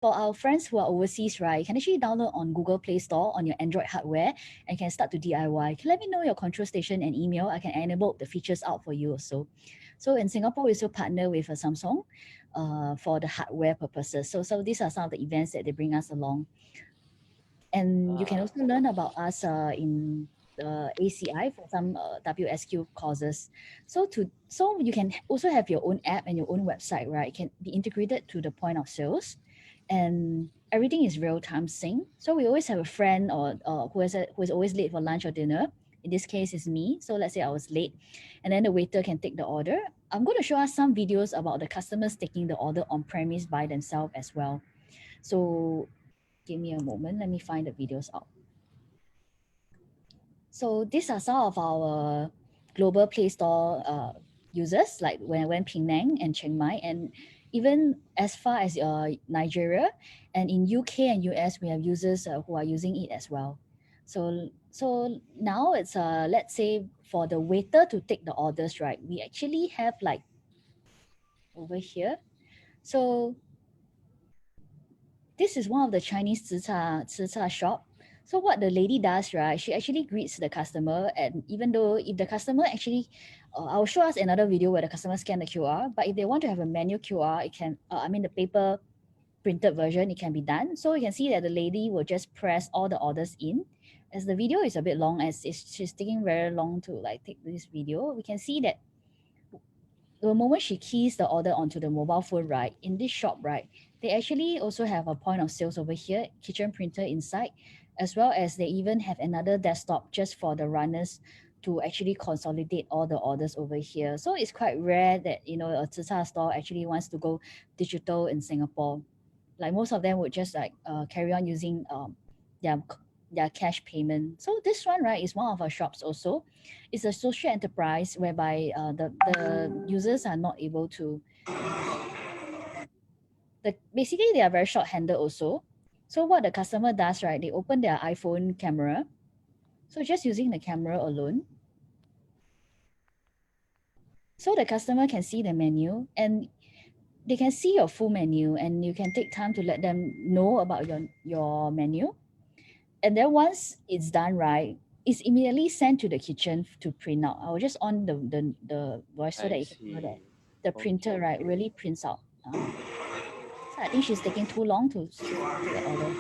for our friends who are overseas, right, you can actually download on Google Play Store on your Android hardware and can start to DIY. Can let me know your control station and email. I can enable the features out for you also. So in Singapore, we also partner with Samsung for the hardware purposes. So these are some of the events that they bring us along. And you can also learn about us in the ACI for some WSQ courses. So you can also have your own app and your own website, right? It can be integrated to the point of sales, and everything is real time sync. So we always have a friend or who is always late for lunch or dinner. In this case, it's me. So let's say I was late, and then the waiter can take the order. I'm going to show us some videos about the customers taking the order on premise by themselves as well. So give me a moment. Let me find the videos out. So these are some of our global Play Store users, like when I went Penang and Chiang Mai, and even as far as Nigeria, and in UK and US, we have users who are using it as well. So now it's let's say for the waiter to take the orders, right? We actually have like over here. So this is one of the Chinese zi cha shop. So what the lady does, right? She actually greets the customer, and even though if the customer actually, I'll show us another video where the customer scan the QR. But if they want to have a manual QR, it can. I mean the paper printed version, it can be done. So you can see that the lady will just press all the orders in. As the video is a bit long, as she's taking very long to like take this video, we can see that the moment she keys the order onto the mobile phone, right, in this shop, right, they actually also have a point of sales over here, kitchen printer inside, as well as they even have another desktop just for the runners to actually consolidate all the orders over here. So it's quite rare that, you know, a Tsa store actually wants to go digital in Singapore. Like most of them would just like carry on using their their cash payment. So this one, right, is one of our shops also. It's a social enterprise whereby the users are not able to basically they are very short-handed also. So what the customer does, right, they open their iPhone camera. So just using the camera alone, so the customer can see the menu and they can see your full menu, and you can take time to let them know about your menu. And then once it's done, right, it's immediately sent to the kitchen to print out. I will just on the voice so that I you can know that see. the printer, right, Okay. really prints out. So I think she's taking too long to take the order.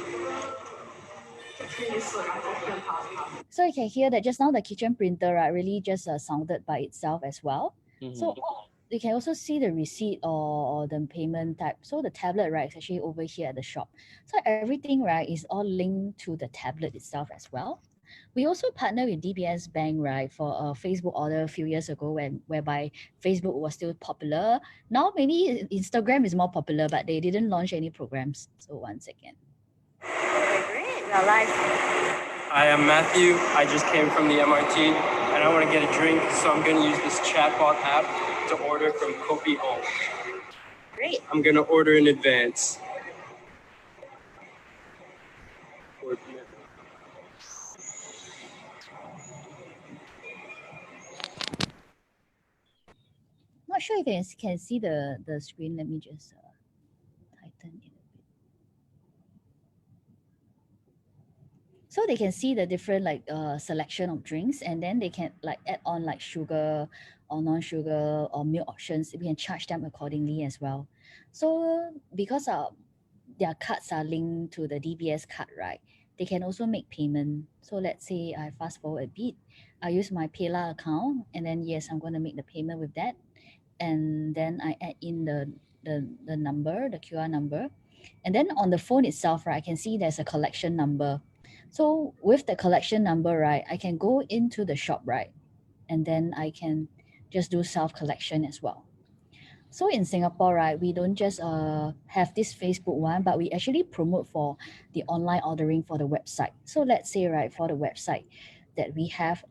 So you can hear that just now the kitchen printer, right, really just sounded by itself as well. So Mm-hmm. you can also see the receipt or the payment type. So the tablet, right, is actually over here at the shop. So everything, right, is all linked to the tablet itself as well. We also partner with DBS Bank, right, for a Facebook order a few years ago whereby Facebook was still popular. Now maybe Instagram is more popular, but they didn't launch any programs. So one second. Okay, great. We are live. Hi, I'm Matthew. I just came from the MRT and I want to get a drink, so I'm going to use this chatbot app to order from Kopi Home. Great. I'm going to order in advance. Not sure if you can see the screen. Let me just tighten it. So they can see the different like selection of drinks, and then they can like add on like sugar or non-sugar or milk options. We can charge them accordingly as well. So because their cards are linked to the DBS card, right, they can also make payment. So let's say I fast forward a bit, I use my PayLah account, and then yes, I'm going to make the payment with that, and then I add in the number, the QR number, and then on the phone itself, right, I can see there's a collection number. So with the collection number, right, I can go into the shop, right, and then I can just do self collection as well. So in Singapore, right, we don't just have this Facebook one, but we actually promote for the online ordering for the website. So let's say, right, for the website that we have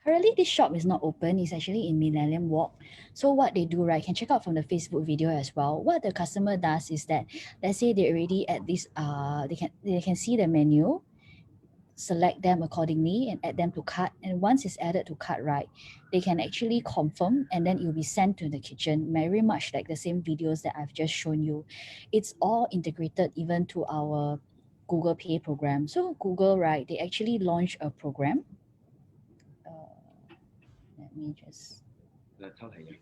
currently, this shop is not open. It's actually in Millennium Walk. So what they do, right, can check out from the Facebook video as well. What the customer does is that, let's say they already at this, they can see the menu. select them accordingly and add them to cart. And once it's added to cart, right, they can actually confirm and then it will be sent to the kitchen, very much like the same videos that I've just shown you. It's all integrated even to our Google Pay program. So Google, right, they actually launched a program. Let me just แล้วเท่าไหร่เนี่ย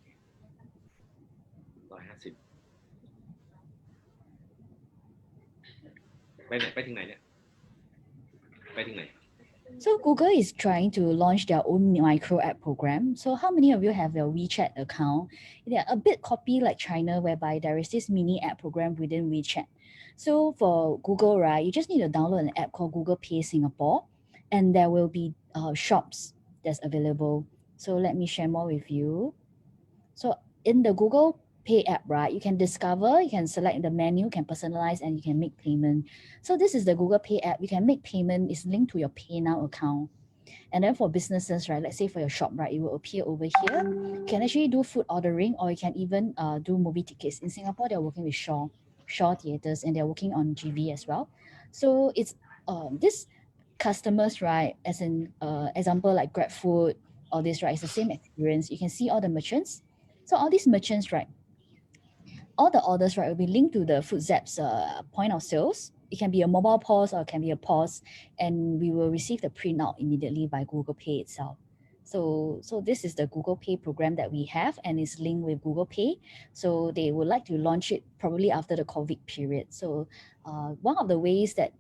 150ไปถึงไหนเนี่ยไปถึงไหน So Google is trying to launch their own micro app program. So how many of you have your WeChat account? They're a bit copy like China, whereby there is this mini app program within WeChat. So for Google, right, you just need to download an app called Google Pay Singapore, and there will be shops that's available. So let me share more with you. So in the Google Pay app, right, you can discover, you can select the menu, can personalize, and you can make payment. So this is the Google Pay app. You can make payment. It's linked to your PayNow account. And then for businesses, right, let's say for your shop, right, it will appear over here. You can actually do food ordering, or you can even do movie tickets. In Singapore, they're working with Shaw Theatres, and they're working on GV as well. So it's this customers, right, as an example like GrabFood, all this, right, it's the same experience. You can see all the merchants. So all these merchants, right, all the orders, right, will be linked to the FoodZap's point of sales. It can be a mobile POS or it can be a POS, and we will receive the printout immediately by Google Pay itself. So this is the Google Pay program that we have, and it's linked with Google Pay. So they would like to launch it probably after the COVID period. So one of the ways that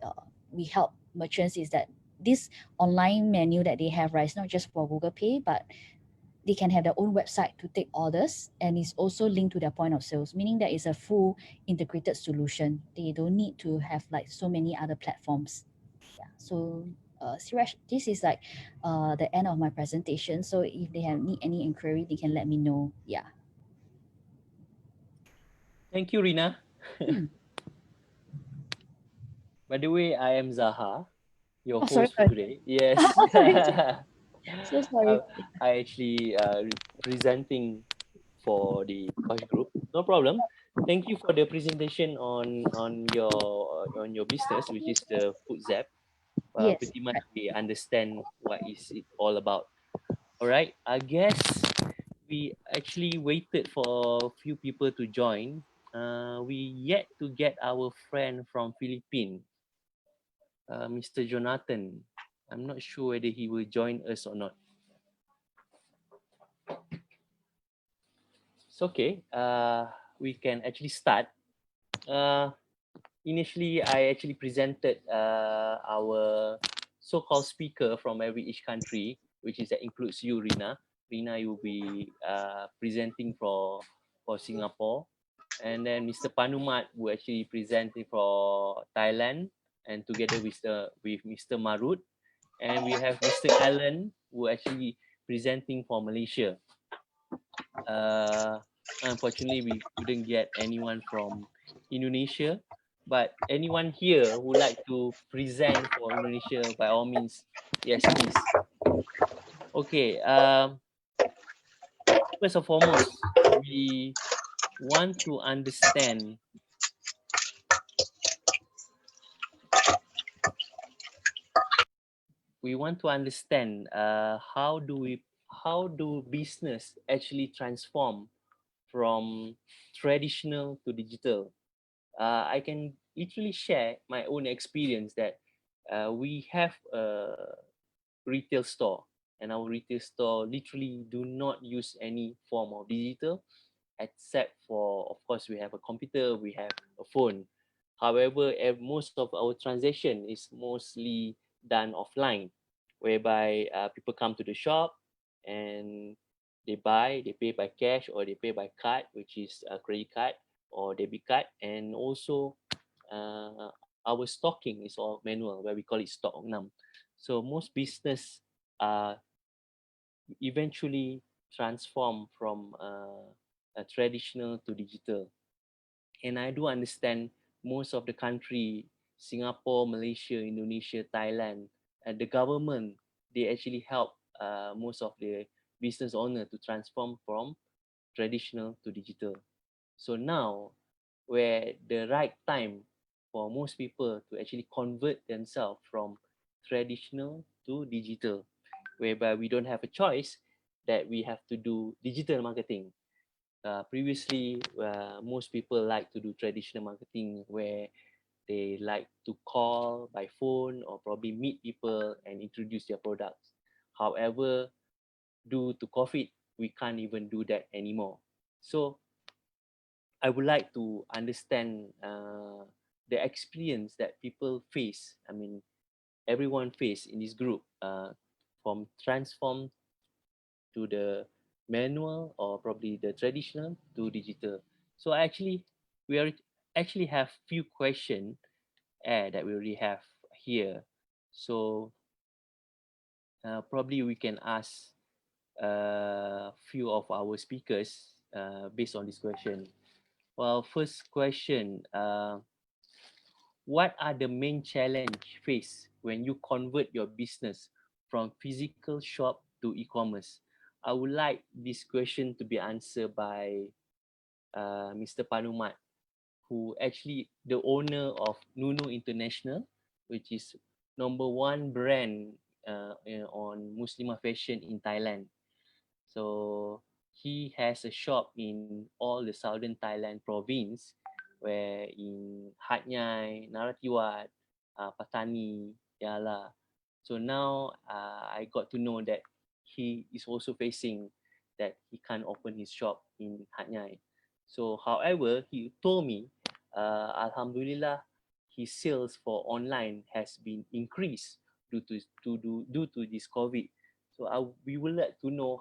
we help merchants is that this online menu that they have, right, is not just for Google Pay, but they can have their own website to take orders, and it's also linked to their point of sales, meaning that it's a full integrated solution. They don't need to have like so many other platforms. Yeah. So Siraj, this is like the end of my presentation. So if they have need any inquiry, they can let me know. Yeah. Thank you, Rina. Hmm. By the way, I am Zaha, your Oh, sorry. host for today. Yes. Oh, sorry. So sorry. I actually presenting for the Kosh group. No problem. Thank you for the presentation on your business, which is the Food Zap. Yes. Pretty much we understand what is it all about. All right. I guess we actually waited for a few people to join. We yet to get our friend from Philippines, Mr. Jonathan. I'm not sure whether he will join us or not. It's okay. We can actually start. Uh, Initially, I actually presented our so-called speaker from every each country, which is that includes you, Rina. Rina, you will be presenting for Singapore, and then Mr. Panumat will actually presenting for Thailand, and together with Mr. Marut, and we have Mr. Alan who actually presenting for Malaysia. Uh, Unfortunately, we couldn't get anyone from Indonesia, but anyone here who would like to present for Indonesia, by all means, yes, please. Okay. First and foremost, we want to understand how do business actually transform from traditional to digital. I can literally share my own experience that we have a retail store, and our retail store literally do not use any form of digital, except for, of course, we have a computer, we have a phone. However, most of our transaction is mostly done offline, whereby people come to the shop and they pay by cash or they pay by card, which is a credit card or debit card. And also our stocking is all manual, where we call it stock num. So most business eventually transform from traditional to digital. And I do understand most of the country, Singapore, Malaysia, Indonesia, Thailand, and the government, they actually help most of the business owner to transform from traditional to digital. So now, where the right time for most people to actually convert themselves from traditional to digital, whereby we don't have a choice that we have to do digital marketing. Previously, most people like to do traditional marketing where they like to call by phone or probably meet people and introduce their products. However, due to COVID, we can't even do that anymore. So I would like to understand the experience that people face. I mean, everyone face in this group, from transform to the manual or probably the traditional to digital. So we are actually have few questions that we already have here. So probably we can ask a few of our speakers based on this question. Well, first question, what are the main challenge faced when you convert your business from physical shop to e-commerce? I would like this question to be answered by Mr. Panumat, who actually the owner of Nunu International, which is number one brand on Muslimah fashion in Thailand. So he has a shop in all the southern Thailand province, where in Hat Yai, Narathiwat, Patani, Yala. So now I got to know that he is also facing that he can't open his shop in Hat Yai. So however, he told me, Alhamdulillah, his sales for online has been increased due to this COVID. So we would like to know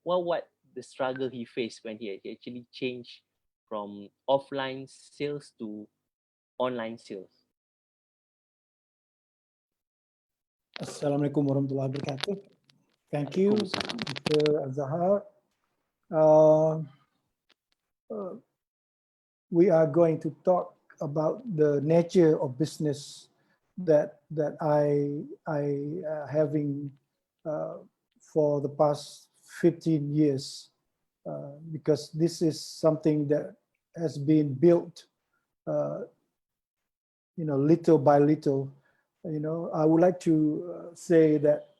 what the struggle he faced when he actually changed from offline sales to online sales. Assalamualaikum warahmatullahi wabarakatuh. Thank you, Waalaikumsalam. Mr. Azhar. Uh, we are going to talk about the nature of business that I having for the past 15 years, because this is something that has been built, little by little. I would like to say that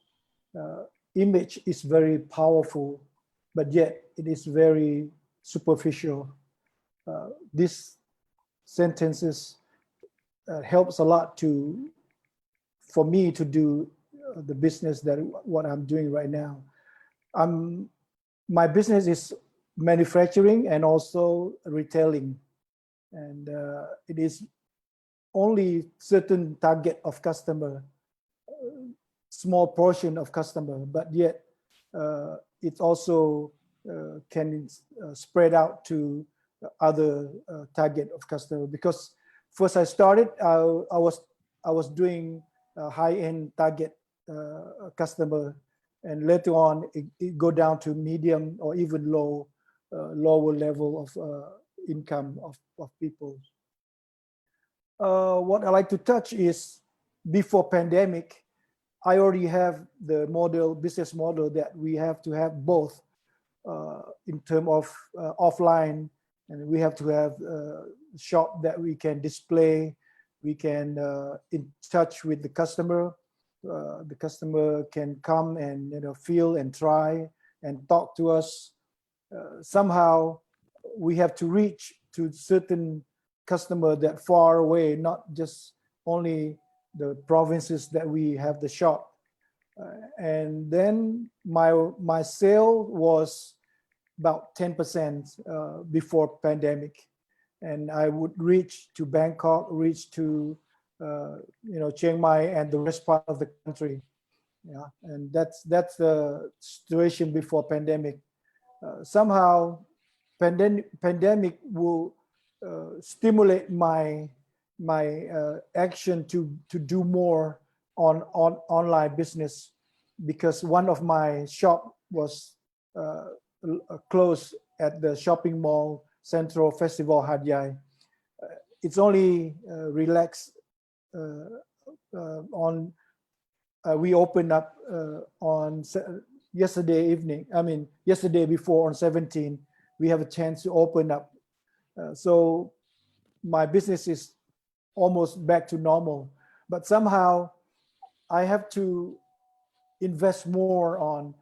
image is very powerful, but yet it is very superficial. These sentences helps a lot for me to do the business that what I'm doing right now. My business is manufacturing and also retailing, and it is only certain target of customer, small portion of customer, but yet it also can spread out to other target of customer. Because first I started, I was doing high-end target customer, and later on it go down to medium or even lower level of income of people. What I like to touch is, before pandemic, I already have the business model that we have to have both in terms of offline, and we have to have a shop that we can display, we can in touch with the customer. The customer can come and feel and try and talk to us. Somehow we have to reach to certain customer that far away, not just only the provinces that we have the shop. And then my sale was about 10% before pandemic, and I would reach to Bangkok, reach to Chiang Mai and the rest part of the country. Yeah, and that's the situation before pandemic. Somehow pandemic will stimulate my action to do more on online business, because one of my shop was closed at the shopping mall Central Festival Hat Yai. It's only relaxed on we opened up on yesterday evening. I mean yesterday before, on 17 we have a chance to open up. So my business is almost back to normal, but somehow I have to invest more on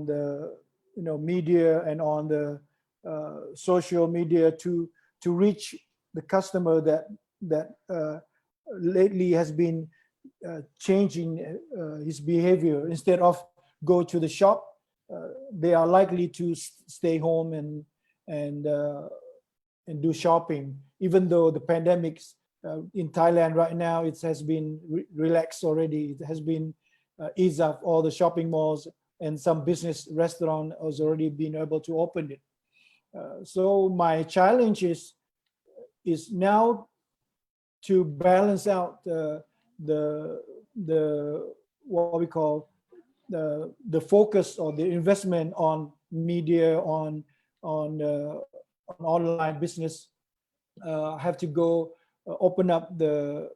the media and on the social media to reach the customer that lately has been changing his behavior. Instead of go to the shop, they are likely to stay home and do shopping. Even though the pandemics in Thailand right now, it has been relaxed already. It has been eased up. All the shopping malls and some business restaurant has already been able to open it. So my challenge is now to balance out the what we call the focus or the investment on media on online business. Have to go open up the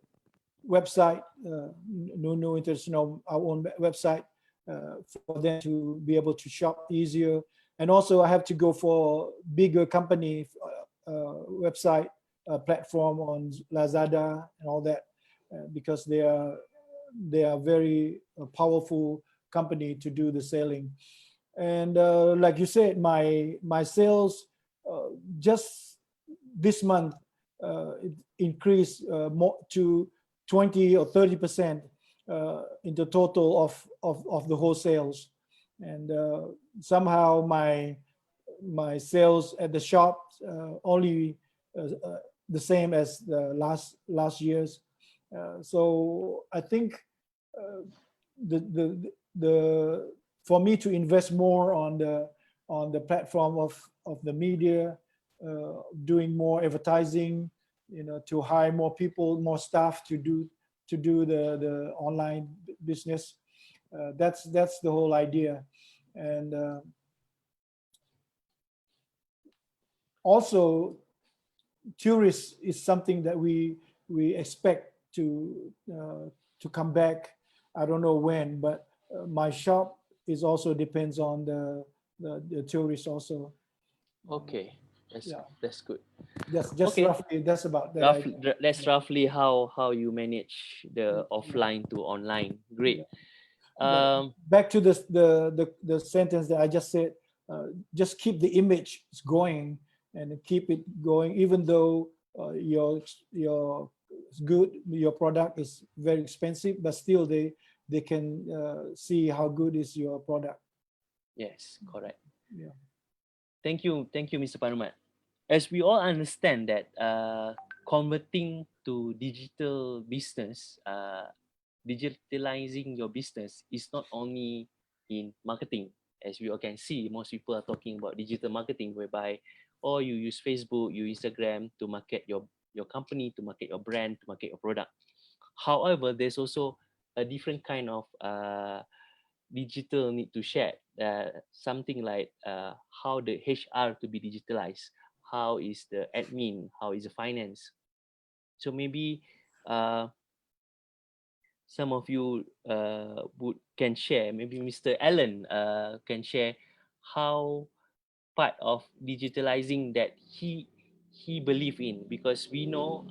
website, Nunu International, our own website, for them to be able to shop easier. And also I have to go for bigger company website platform on Lazada and all that, because they are very powerful company to do the selling. And like you said, my sales just this month it increased more to 20 or 30% in the total of the whole sales. And somehow my sales at the shop only the same as the last year's. So I think the for me to invest more on the platform of the media, doing more advertising, to hire more people, more staff to do the online business. That's the whole idea. And also tourists is something that we expect to come back. I don't know when, but my shop is also depends on the tourists also. Okay, that's good. Just Okay. roughly, that's about that. That's roughly how you manage the offline to online. Great. Back to the sentence that I just said. Just keep the image going and keep it going, even though your product is very expensive, but still they can see how good is your product. Yes, correct. Yeah. Thank you, Mr. Panumat. As we all understand that converting to digital business, digitalizing your business is not only in marketing. As we all can see, most people are talking about digital marketing, whereby you use Facebook, you Instagram to market your company, to market your brand, to market your product. However, there's also a different kind of digital need to share, something like how the HR to be digitalized, how is the admin, how is the finance. So maybe some of you can share, maybe Mr. Allen can share how part of digitalizing that he believe in, because we know,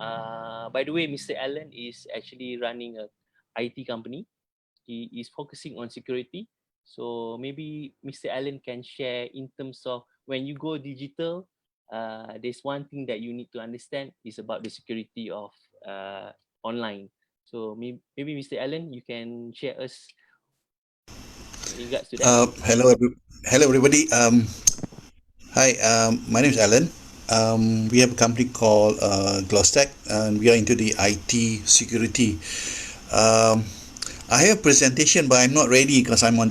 by the way, Mr. Allen is actually running a IT company. He is focusing on security. So maybe Mr. Allen can share in terms of when you go digital, there's one thing that you need to understand is about the security of online. So maybe Mr. Allen, you can share us in regards to that. Hello everybody. Hi, my name is Alan. We have a company called Glostech, and we are into the IT security. I have a presentation, but I'm not ready because I'm on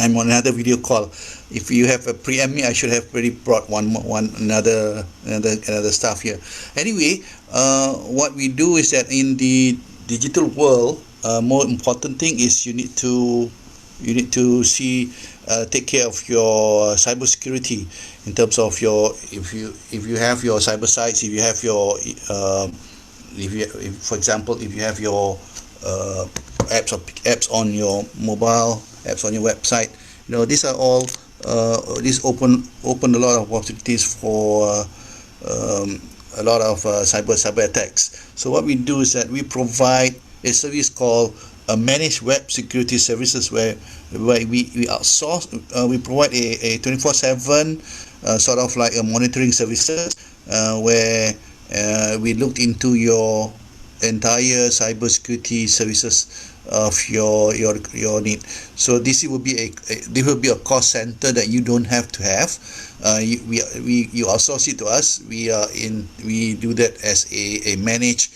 another video call. If you have preempt me, I should have already brought another stuff here. Anyway, what we do is that in the digital world, more important thing is you need to take care of your cybersecurity in terms of if you have your cyber sites, if you have your for example, if you have your apps on your mobile, apps on your website, these are all these open a lot of opportunities for a lot of cyber attacks. So what we do is that we provide a service called managed web security services where we outsource, we provide a 24/7 sort of like a monitoring services where we looked into your entire cybersecurity services of your need. So this will be this will be a cost center that you don't have to have. You outsource it to us. We do that as a managed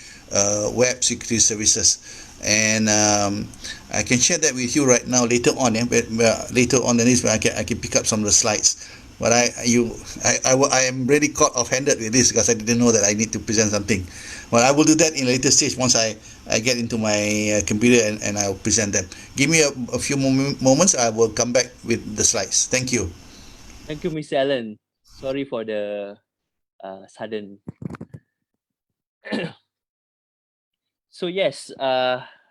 web security services, and I can share that with you right now later on. Yeah, but later on the next I can pick up some of the slides. But I am really caught off-handed with this because I didn't know that I need to present something. Well, I will do that in a later stage once I get into my computer and I'll present them. Give me a few moments. I will come back with the slides. Thank you. Thank you, Mr. Allen. Sorry for the sudden. So yes,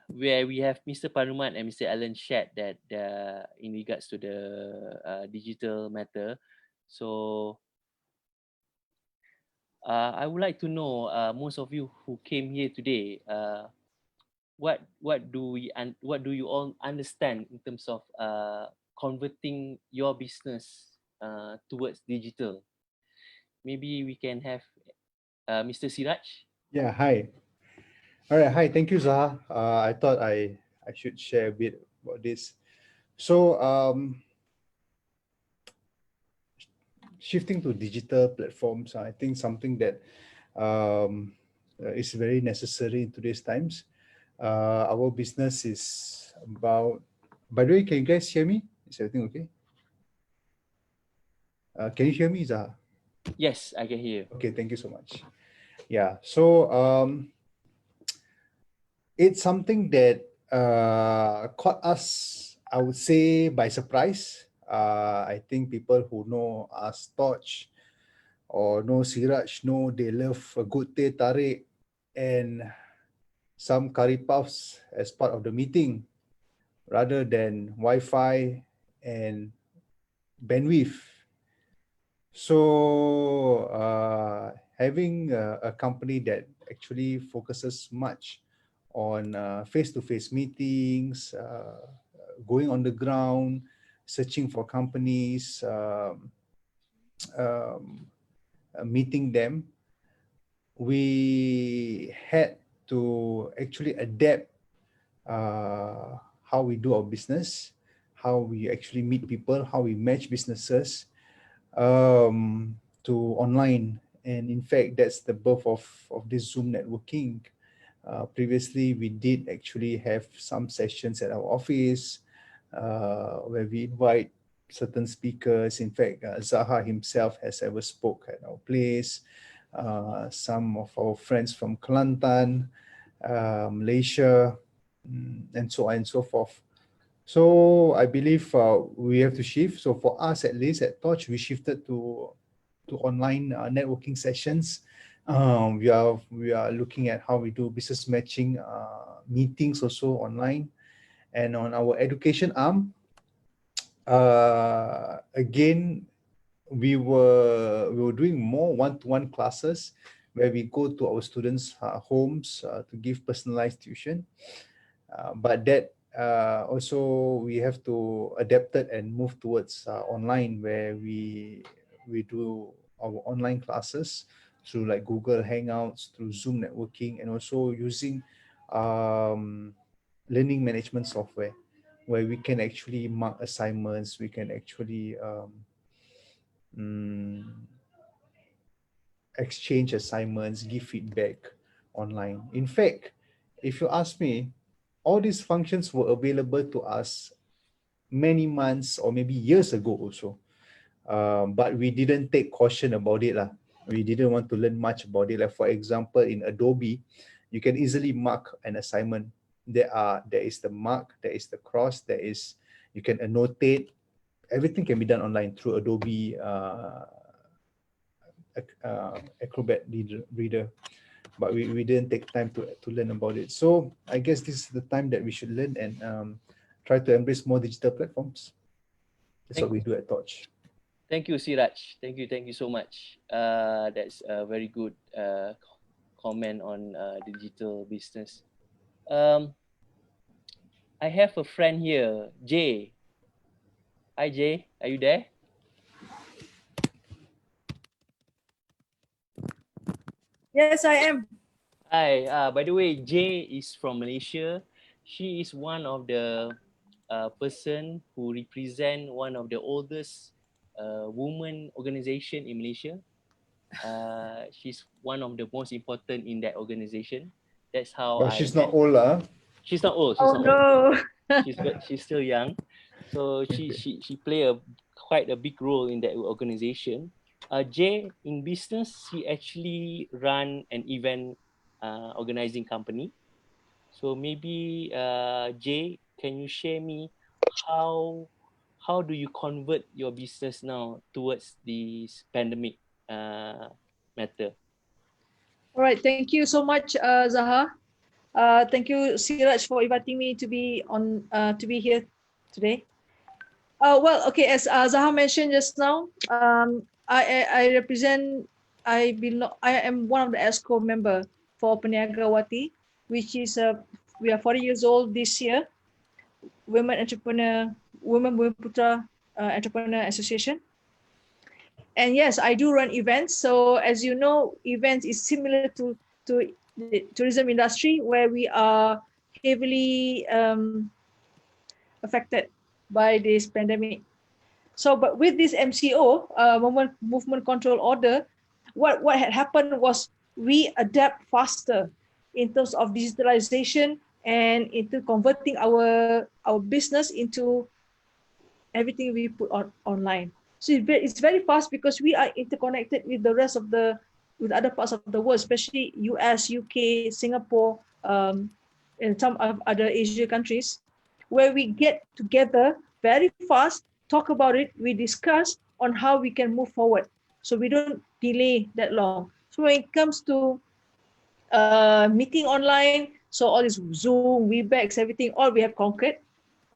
where we have Mr. Panuman and Mr. Allen shared that in regards to the digital matter. So I would like to know, most of you who came here today, what do you all understand in terms of converting your business towards digital? Maybe we can have Mr. Siraj. Yeah, hi. All right, hi. Thank you, Zaha. I thought I should share a bit about this. So, shifting to digital platforms, I think something that is very necessary in today's times. Our business is about. By the way, can you guys hear me? Is everything okay? Can you hear me, Zaha? Yes, I can hear you. Okay, thank you so much. Yeah. So, it's something that caught us, I would say, by surprise. I think people who know us Torch or know Siraj know they love a good teh tarik and some curry puffs as part of the meeting rather than Wi-Fi and bandwidth. So having a company that actually focuses much on face-to-face meetings, going on the ground, searching for companies, um, meeting them, we had to actually adapt how we do our business, how we actually meet people, how we match businesses to online. And in fact, that's the birth of this Zoom networking. Previously, we did actually have some sessions at our office where we invite certain speakers. In fact, Zaha himself has ever spoke at our place. Some of our friends from Kelantan, Malaysia, and so on and so forth. So I believe we have to shift. So for us, at least at Torch, we shifted to online networking sessions. We are looking at how we do business matching meetings also online, and on our education arm. Again, we were doing more one-to-one classes where we go to our students' homes to give personalized tuition. But that also we have to adapt it and move towards online where we do our online classes through like Google Hangouts, through Zoom networking, and also using learning management software where we can actually mark assignments, we can actually exchange assignments, give feedback online. In fact, if you ask me, all these functions were available to us many months or maybe years ago also. But we didn't take caution about it. We didn't want to learn much about it. Like for example, in Adobe, you can easily mark an assignment. There is the mark, there is the cross, you can annotate. Everything can be done online through Adobe Acrobat Reader. But we didn't take time to learn about it. So I guess this is the time that we should learn and try to embrace more digital platforms. That's what we do at Torch. Thank you, Siraj. Thank you so much. That's a very good comment on digital business. I have a friend here, Jay. Hi, Jay. Are you there? Yes, I am. Hi. By the way, Jay is from Malaysia. She is one of the person who represent one of the oldest women organization in Malaysia. She's one of the most important in that organization. That's how But I she's not met. old, lah. She's not old. She's Oh not old. no. She's still young. So she play a quite a big role in that organization. Jay in business, she actually run an event organizing company. So maybe Jay, can you share me how how do you convert your business now towards this pandemic matter? All right. Thank you so much, Zaha. Thank you, Siraj, for inviting me to be on to be here today. Well, okay. As Zaha mentioned just now, I represent. I am one of the ESCO member for Peniagawati, which is we are 40 years old this year. Women Putra Entrepreneur Association. And yes, I do run events. So as you know, events is similar to the tourism industry, where we are heavily affected by this pandemic. So, but with this MCO, movement control order, what had happened was we adapt faster in terms of digitalization and into converting our business into everything we put online. So it's very fast because we are interconnected with the rest of with other parts of the world, especially US, UK, Singapore, and some of other Asia countries, where we get together very fast, talk about it, we discuss on how we can move forward. So we don't delay that long. So when it comes to meeting online, so all this Zoom, Webex, everything, all we have conquered.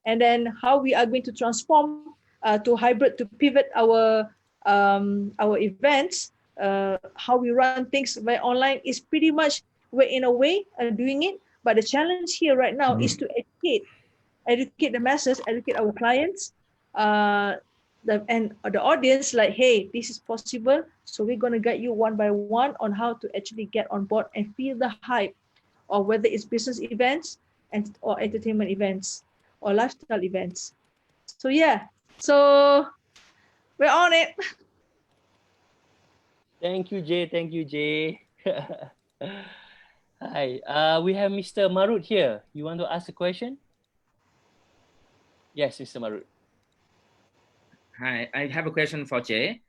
And then how we are going to transform to hybrid, to pivot our events, how we run things by online is pretty much we're in a way doing it. But the challenge here right now is to educate the masses, educate our clients, and the audience, like, hey, this is possible. So we're going to guide you one by one on how to actually get on board and feel the hype, or whether it's business events and or entertainment events or lifestyle events. So yeah, so we're on it. Thank you, Jay. Thank you, Jay. Hi. We have Mr. Marut here. You want to ask a question? Yes, Mr. Marut. Hi, I have a question for Jay.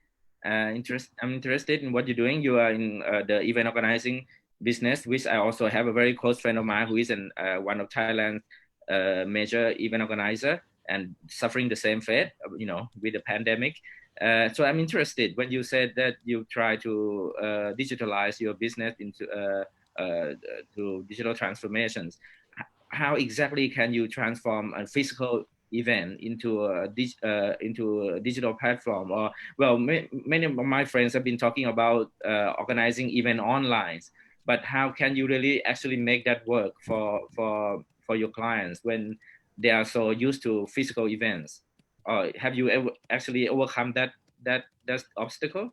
I'm interested in what you're doing. You are in the event organizing business, which I also have a very close friend of mine who is one of Thailand's major event organizer and suffering the same fate, with the pandemic. So I'm interested when you said that you try to digitalize your business into to digital transformations. How exactly can you transform a physical event into a digital platform? Or well, many of my friends have been talking about organizing event online, but how can you really actually make that work for your clients when they are so used to physical events? Or have you ever actually overcome that obstacle?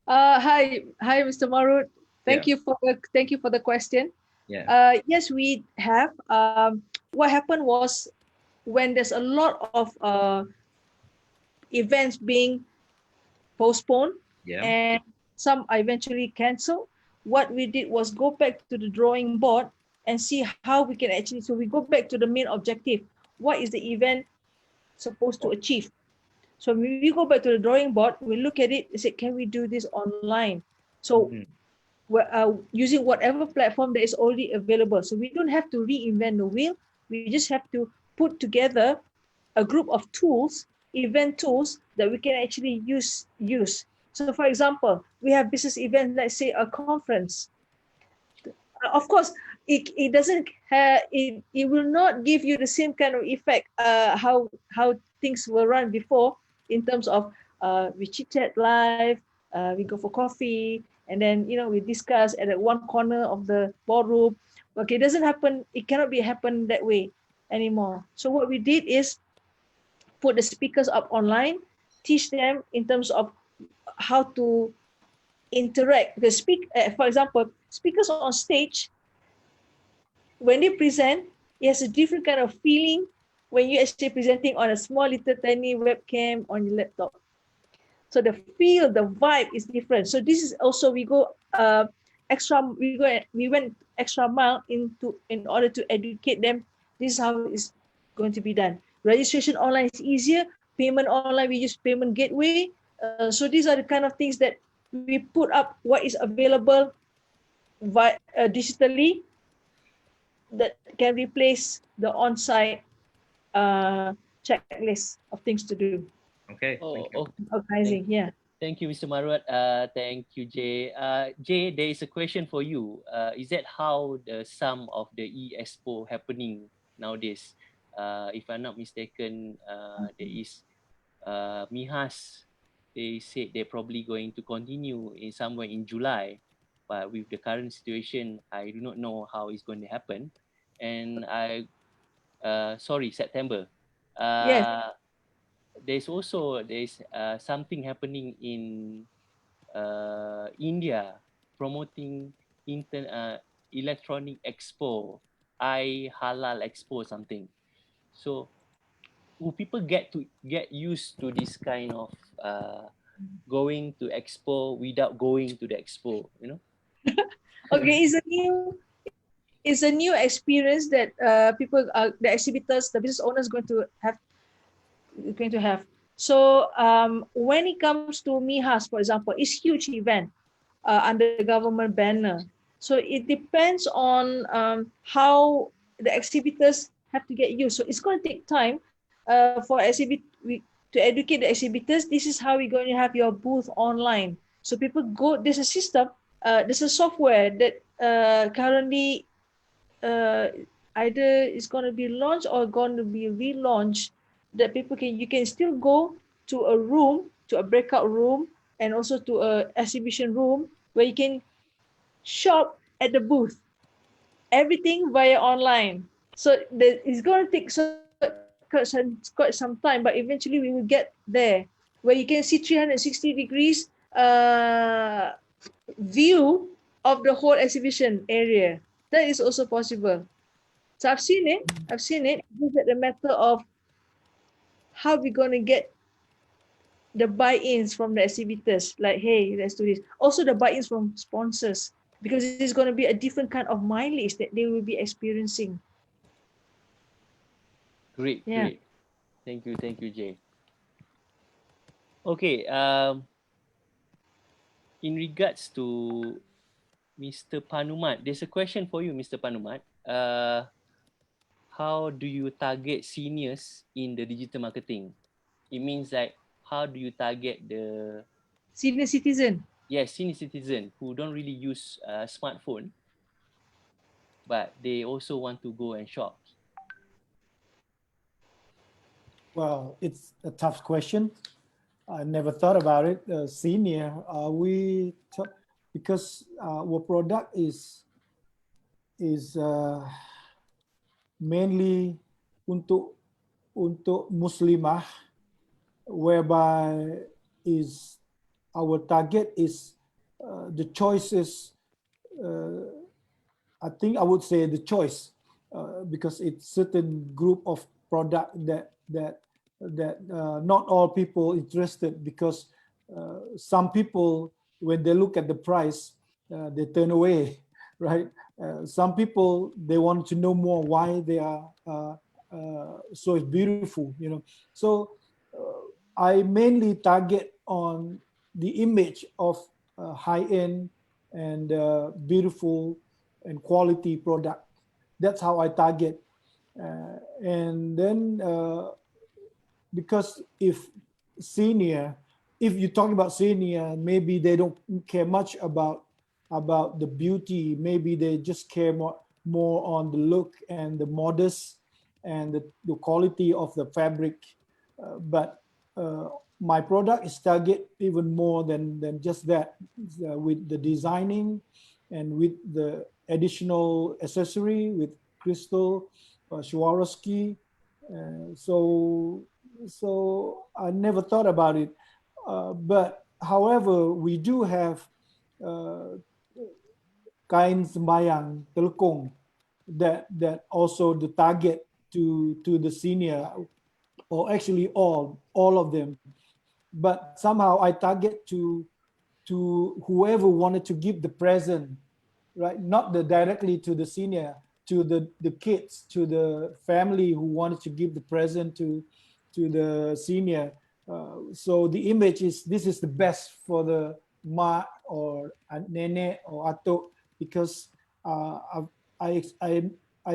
Hi, Mr. Marut. Yeah. Thank you for the question. Yeah. Yes, we have. What happened was, when there's a lot of events being postponed, Yeah. and some are eventually canceled, what we did was go back to the drawing board and see how we can actually, so we go back to the main objective. What is the event supposed to achieve? So when we go back to the drawing board, we look at it and say, can we do this online? So we're using whatever platform that is already available. So we don't have to reinvent the wheel. We just have to put together a group of tools, event tools that we can actually use. So for example, we have business events, let's say a conference. Of course, it doesn't it will not give you the same kind of effect how things were run before, in terms of we chit chat live, we go for coffee, and then we discuss at one corner of the ballroom. Okay, it doesn't happen. It cannot be happen that way. anymore. So what we did is put the speakers up online, teach them in terms of how to interact. For example, speakers on stage, when they present, it has a different kind of feeling when you're actually presenting on a small little tiny webcam on your laptop. So the feel, the vibe is different. So this is also we went extra mile in order to educate them. This is how it's going to be done. Registration online is easier. Payment online, we use payment gateway. So these are the kind of things that we put up what is available digitally that can replace the on-site checklist of things to do. Okay. Oh, Thank you. Organizing, yeah. Thank you, Mr. Marwat. Thank you, Jay. Jay, there is a question for you. Is that how some of the e-expo happening nowadays? If I'm not mistaken, there is Mihas. They said they're probably going to continue in somewhere in July, but with the current situation, I do not know how it's going to happen. And September. Yes. There's something happening in India promoting electronic expo, halal expo something. So will people get used to this kind of going to expo without going to the expo? You know. Okay, it's a new experience that the exhibitors, the business owners going to have. So when it comes to MIHAS, for example, it's huge event under government banner. So it depends on how the exhibitors have to get used. So it's going to take time to educate the exhibitors. This is how we're going to have your booth online. So people go. There's a system. There's a software that currently either it's going to be launched or going to be relaunched, that you can still go to a room, to a breakout room, and also to a exhibition room where you can shop at the booth, everything via online. So it's going to take quite some time, but eventually we will get there where you can see 360 degrees view of the whole exhibition area. That is also possible. So I've seen it. It's just a matter of how we're going to get the buy-ins from the exhibitors. Like, hey, let's do this. Also the buy-ins from sponsors, because it's going to be a different kind of mileage that they will be experiencing. Great. Thank you, Jay. Okay. In regards to Mr. Panumat, there's a question for you, Mr. Panumat. How do you target seniors in the digital marketing? It means like, how do you target the senior citizen? Yes, senior citizen who don't really use a smartphone, but they also want to go and shop. Well, it's a tough question. I never thought about it. Senior, because our product is mainly untuk Muslimah, whereby our target is the choices. I think I would say the choice because it's certain group of product that not all people interested, because some people, when they look at the price, they turn away, right? Some people, they want to know more why they are so it's beautiful, you know. So I mainly target on the image of high-end and beautiful and quality product. That's how I target. And then because if you're talking about senior, maybe they don't care much about the beauty. Maybe they just care more on the look and the modest and the quality of the fabric. But my product is target even more than just that, with the designing and with the additional accessory with crystal, Swarovski. So I never thought about it. But however, we do have kain sembayang telukong that also the target to the senior, or actually all of them. But somehow I target to whoever wanted to give the present, right? Not directly to the senior, to the kids, to the family who wanted to give the present to the senior. So the image is, this is the best for the ma or nene or ato, because I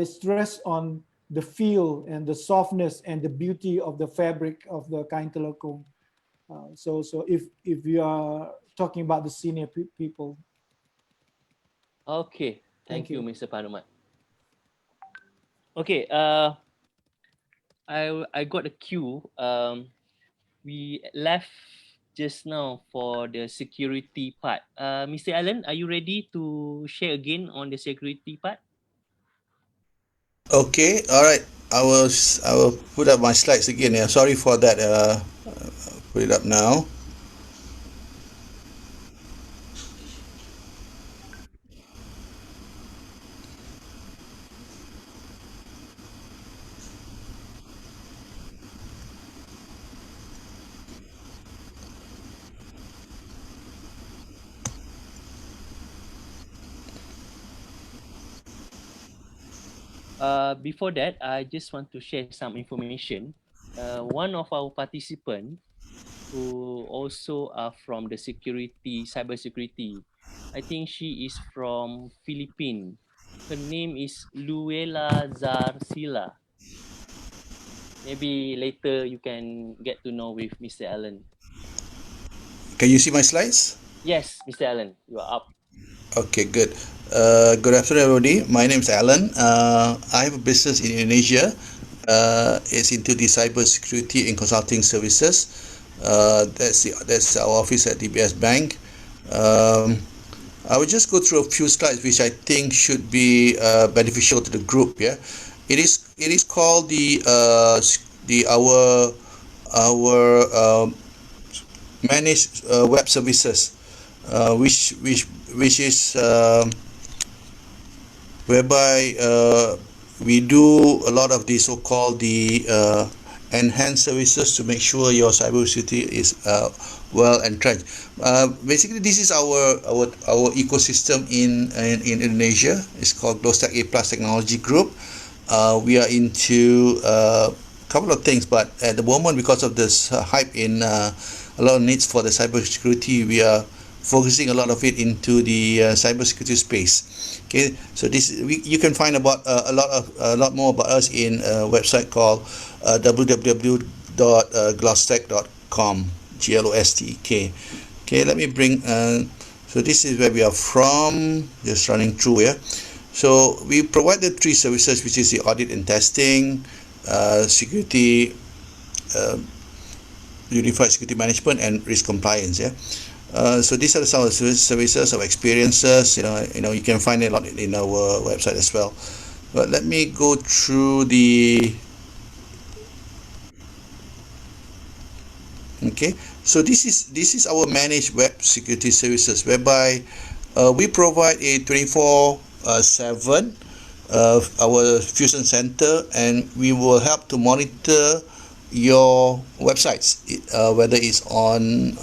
stress on the feel and the softness and the beauty of the fabric of the kain telekung. So if you are talking about the senior people. Okay, thank Thank you, you. Mr. Panumat. Okay, I got a cue. We left just now for the security part. Mr. Allen, are you ready to share again on the security part? Okay, all right. I will put up my slides again. Yeah, sorry for that. Put it up now. Before that, I just want to share some information. One of our participants who also are from the cyber security, I think she is from Philippines. Her name is Luella Zarsila. Maybe later you can get to know with Mr. Allen. Can you see my slides? Yes, Mr. Allen, you are up. Okay, good. Good afternoon, everybody. My name is Alan. I have a business in Indonesia. It's into the cyber security and consulting services. That's our office at DBS Bank. I will just go through a few slides which I think should be beneficial to the group. Yeah, it is called our managed web services, which is whereby we do a lot of the so-called enhanced services to make sure your cybersecurity is well entrenched. Basically, this is our ecosystem in Indonesia. It's called Glowstack A+ Technology Group. We are into a couple of things, but at the moment, because of this hype in a lot of needs for the cybersecurity, we are focusing a lot of it into the cybersecurity space. Okay, so you can find about a lot more about us in a website called www.glowstack.com. GLOSTEK. Okay, let me bring. So this is where we are from. Just running through here. So we provide the three services, which is the audit and testing, security, unified security management, and risk compliance. Yeah. So these are some of the services or experiences. You can find a lot in our website as well. But let me go through the. Okay, so this is our managed web security services, whereby we provide a 24/7 our fusion center, and we will help to monitor your websites, whether it's on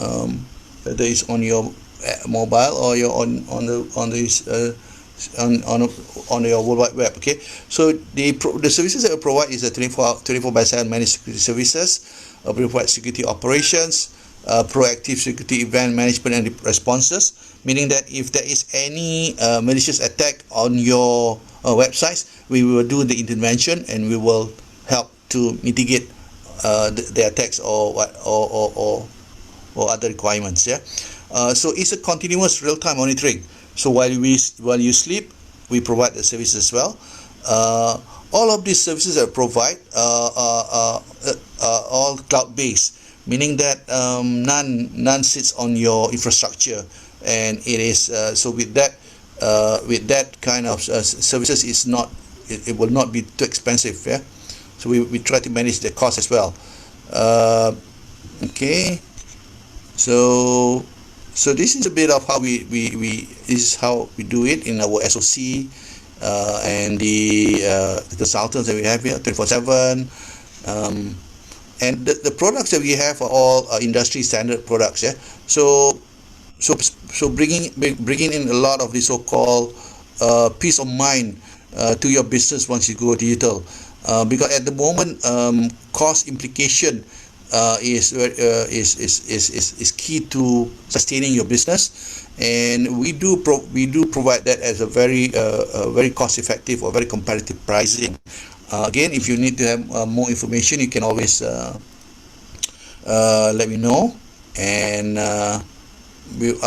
your mobile or you're on your World Wide Web. Okay, so the services that we provide is a 24/7 managed security services. We provide security operations, proactive security event management and responses, meaning that if there is any malicious attack on your websites, we will do the intervention and we will help to mitigate the attacks or other requirements. Yeah. So it's a continuous real-time monitoring. So while you sleep, we provide the service as well. All of these services that we provide are all cloud-based, meaning that none sits on your infrastructure, and it is so with that kind of services is not it will not be too expensive. Yeah, so we try to manage the cost as well. Okay, so this is a bit of how we this is how we do it in our SOC, and the consultants that we have here 24/7. And the products that we have are all industry standard products. Yeah, so bringing in a lot of the so-called peace of mind to your business once you go digital, because at the moment cost implication is key to sustaining your business, and we do provide that as a very cost effective or very competitive pricing. Again, if you need to have more information, you can always let me know, and I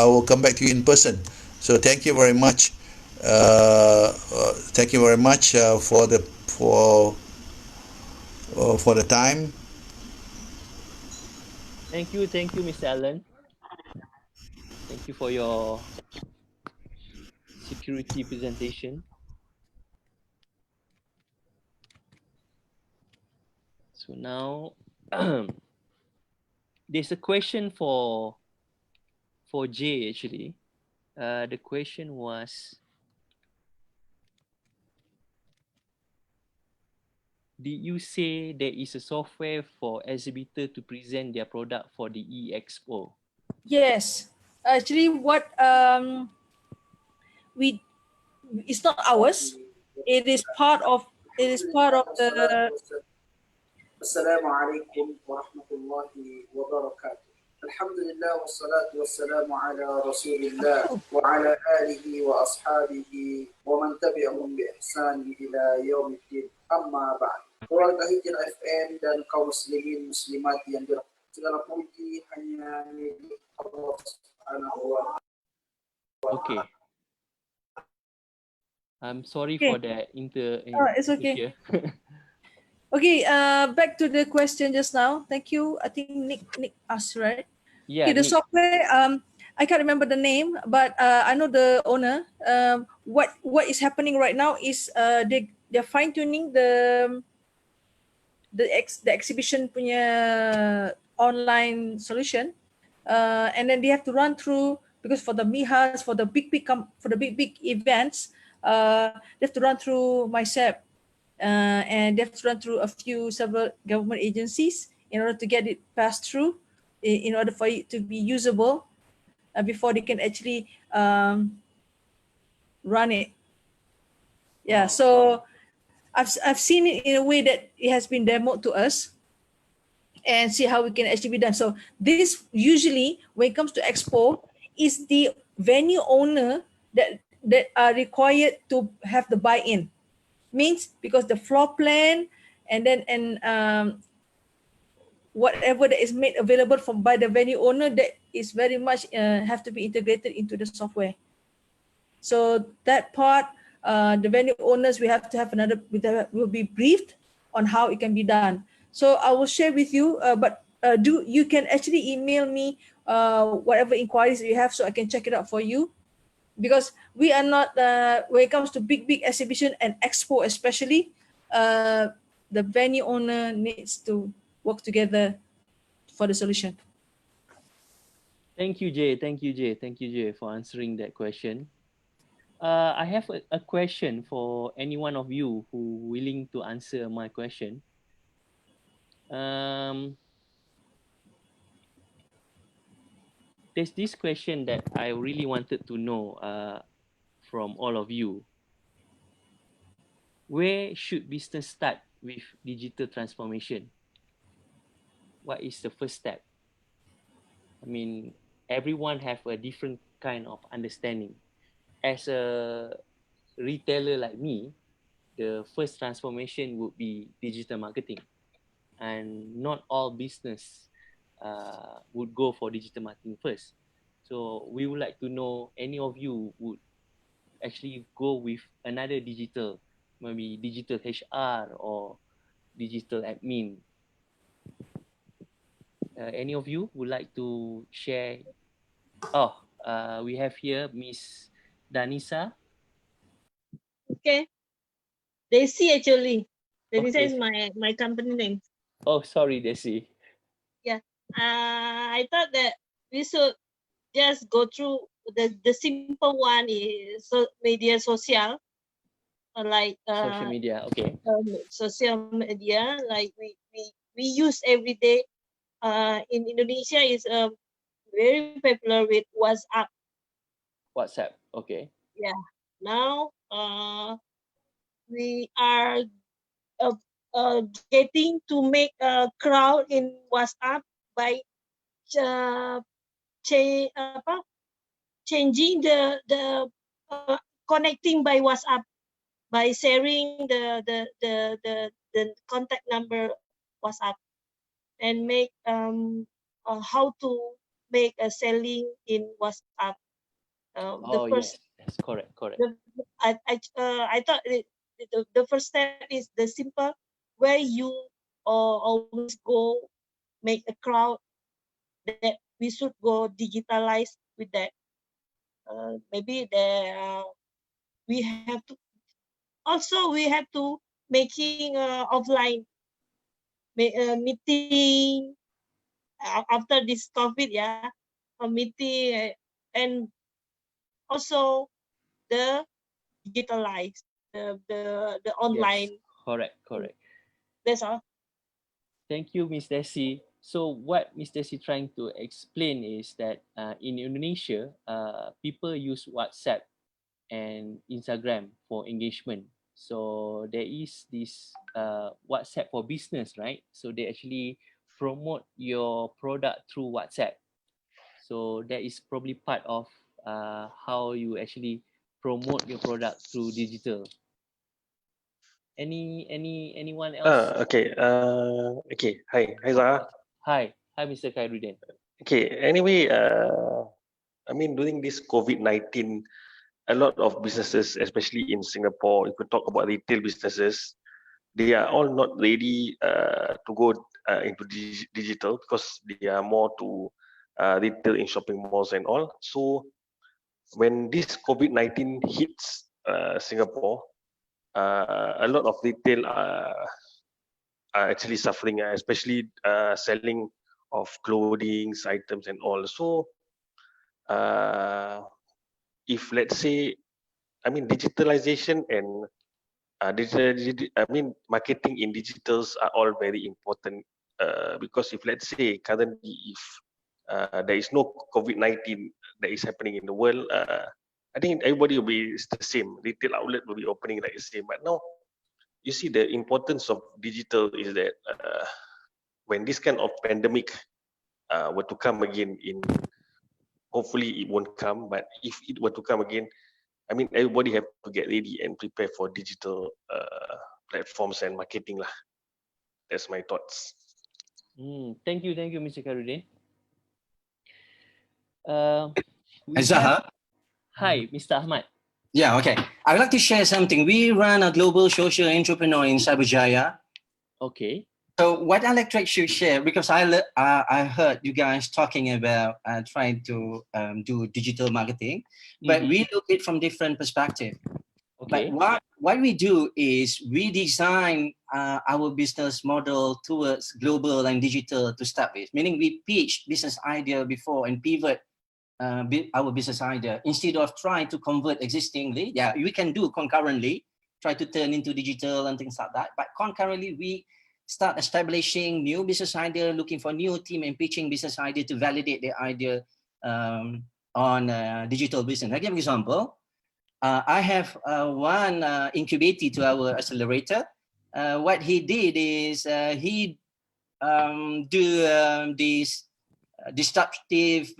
will come back to you in person. So thank you very much. Thank you very much for the time. Thank you, Mr. Allen. Thank you for your security presentation. So now there's a question for Jay actually. The question was, did you say there is a software for exhibitor to present their product for the e-expo? Yes, actually, what we it's not ours. It is part of the. السلام عليكم ورحمة الله وبركاته. الحمد لله والصلاة والسلام على رسول الله وعلى آله وأصحابه ومن تبعهم بإحسان إلى يوم الدين. أما بعد, keluarga Hijrah FM dan kaum muslimin muslimat yang dirahmati, segala puji hanya milik Allah Subhanahu wa Ta'ala. Okay. I'm sorry Okay. for that It's okay. here. Okay, back to the question just now. Thank you. I think Nick asked, right? Yeah, Okay, the Nick. software, I can't remember the name, but I know the owner. What is happening right now is they're fine tuning the exhibition punya online solution, and then they have to run through, because for the MIHAs, for the big events, they have to run through MySep, and they have to run through several government agencies in order to get it passed through, in order for it to be usable, before they can actually run it. Yeah, so I've seen it in a way that it has been demoed to us, and see how we can actually be done. So this usually, when it comes to expo, is the venue owner that are required to have the buy-in. Means because the floor plan and whatever that is made available by the venue owner, that is very much have to be integrated into the software. So that part, the venue owners, we have to have will be briefed on how it can be done. So I will share with you, but you can actually email me whatever inquiries you have, so I can check it out for you. Because we are not, when it comes to big exhibition and expo especially, the venue owner needs to work together for the solution. Thank you, Jay. Thank you, Jay, for answering that question. I have a question for any one of you who willing to answer my question. There's this question that I really wanted to know from all of you. Where should business start with digital transformation? What is the first step? I mean, everyone have a different kind of understanding. As a retailer like me, the first transformation would be digital marketing, and not all business would go for digital marketing first. So we would like to know, any of you would actually go with another digital, maybe digital HR or digital admin. Any of you would like to share? We have here Miss Danisa. Okay. Desi actually. Denisa Okay. is my company name. Oh, sorry, Desi. Yeah. I thought that we should just go through the simple one is media social, like Social media. Okay. social media like we use every day. In Indonesia is very popular with WhatsApp. WhatsApp. Okay. Yeah. Now we are uh, getting to make a crowd in WhatsApp by uh, changing connecting by WhatsApp by sharing the contact number WhatsApp and make how to make a selling in WhatsApp. The Oh first yes, correct, correct. I thought the first step is the simple where you always go make a crowd that we should go digitalize with that. Maybe we have to also we have to making offline meeting after this COVID, yeah, a meeting and also the digitalized the Yes, online. correct, correct. That's all. Thank you, Miss Desi. So what Miss Desi trying to explain is that in Indonesia, people use WhatsApp and Instagram for engagement. So there is this WhatsApp for business, right? So they actually promote your product through WhatsApp. So that is probably part of how you actually promote your product through digital. Anyone else? Okay. Hi, Zara. Hi, Mr. Khairuddin. Okay. Anyway, I mean, during this COVID-19, a lot of businesses, especially in Singapore, if we talk about retail businesses, they are all not ready to go into digital because they are more to retail in shopping malls and all. So when this COVID-19 hits Singapore, a lot of retail are actually suffering, especially selling of clothing items and all. So uh, if let's say, I mean, digitalization and I mean, marketing in digitals are all very important because if let's say currently if there is no COVID-19 that is happening in the world, I think everybody will be the same. Retail outlet will be opening like the same. But now you see the importance of digital is that when this kind of pandemic were to come again in, hopefully it won't come, but if it were to come again, I mean, everybody have to get ready and prepare for digital platforms and marketing lah. That's my thoughts. Thank you, Mr. Khairuddin. Hi, Mr. Ahmad. Yeah, okay. I would like to share something. We run a global social entrepreneur in Cyberjaya. Okay. So what I like to actually share, because I heard you guys talking about trying to do digital marketing, but we look at it from different perspective. Okay. But what we do is we design our business model towards global and digital to start with, meaning we pitch business idea before and pivot our business idea instead of trying to convert existingly. Yeah, we can do concurrently, try to turn into digital and things like that. But concurrently, we start establishing new business idea, looking for new team and pitching business idea to validate the idea on digital business. I give an example. I have one incubator to our accelerator. What he did is he do this disruptive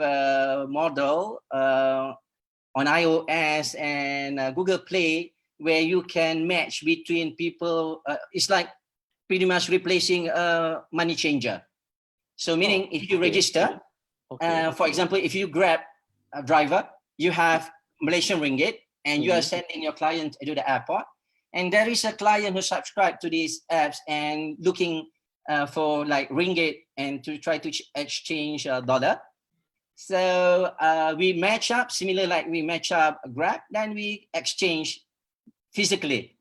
model on iOS and Google Play, where you can match between people. It's like pretty much replacing a money changer. So meaning if you register, for example, if you grab a driver, you have Malaysian ringgit and you are sending your client to the airport. And there is a client who subscribed to these apps and looking for like ringgit and to try to exchange a dollar. So we match up, similar like we match up Grab, then we exchange physically.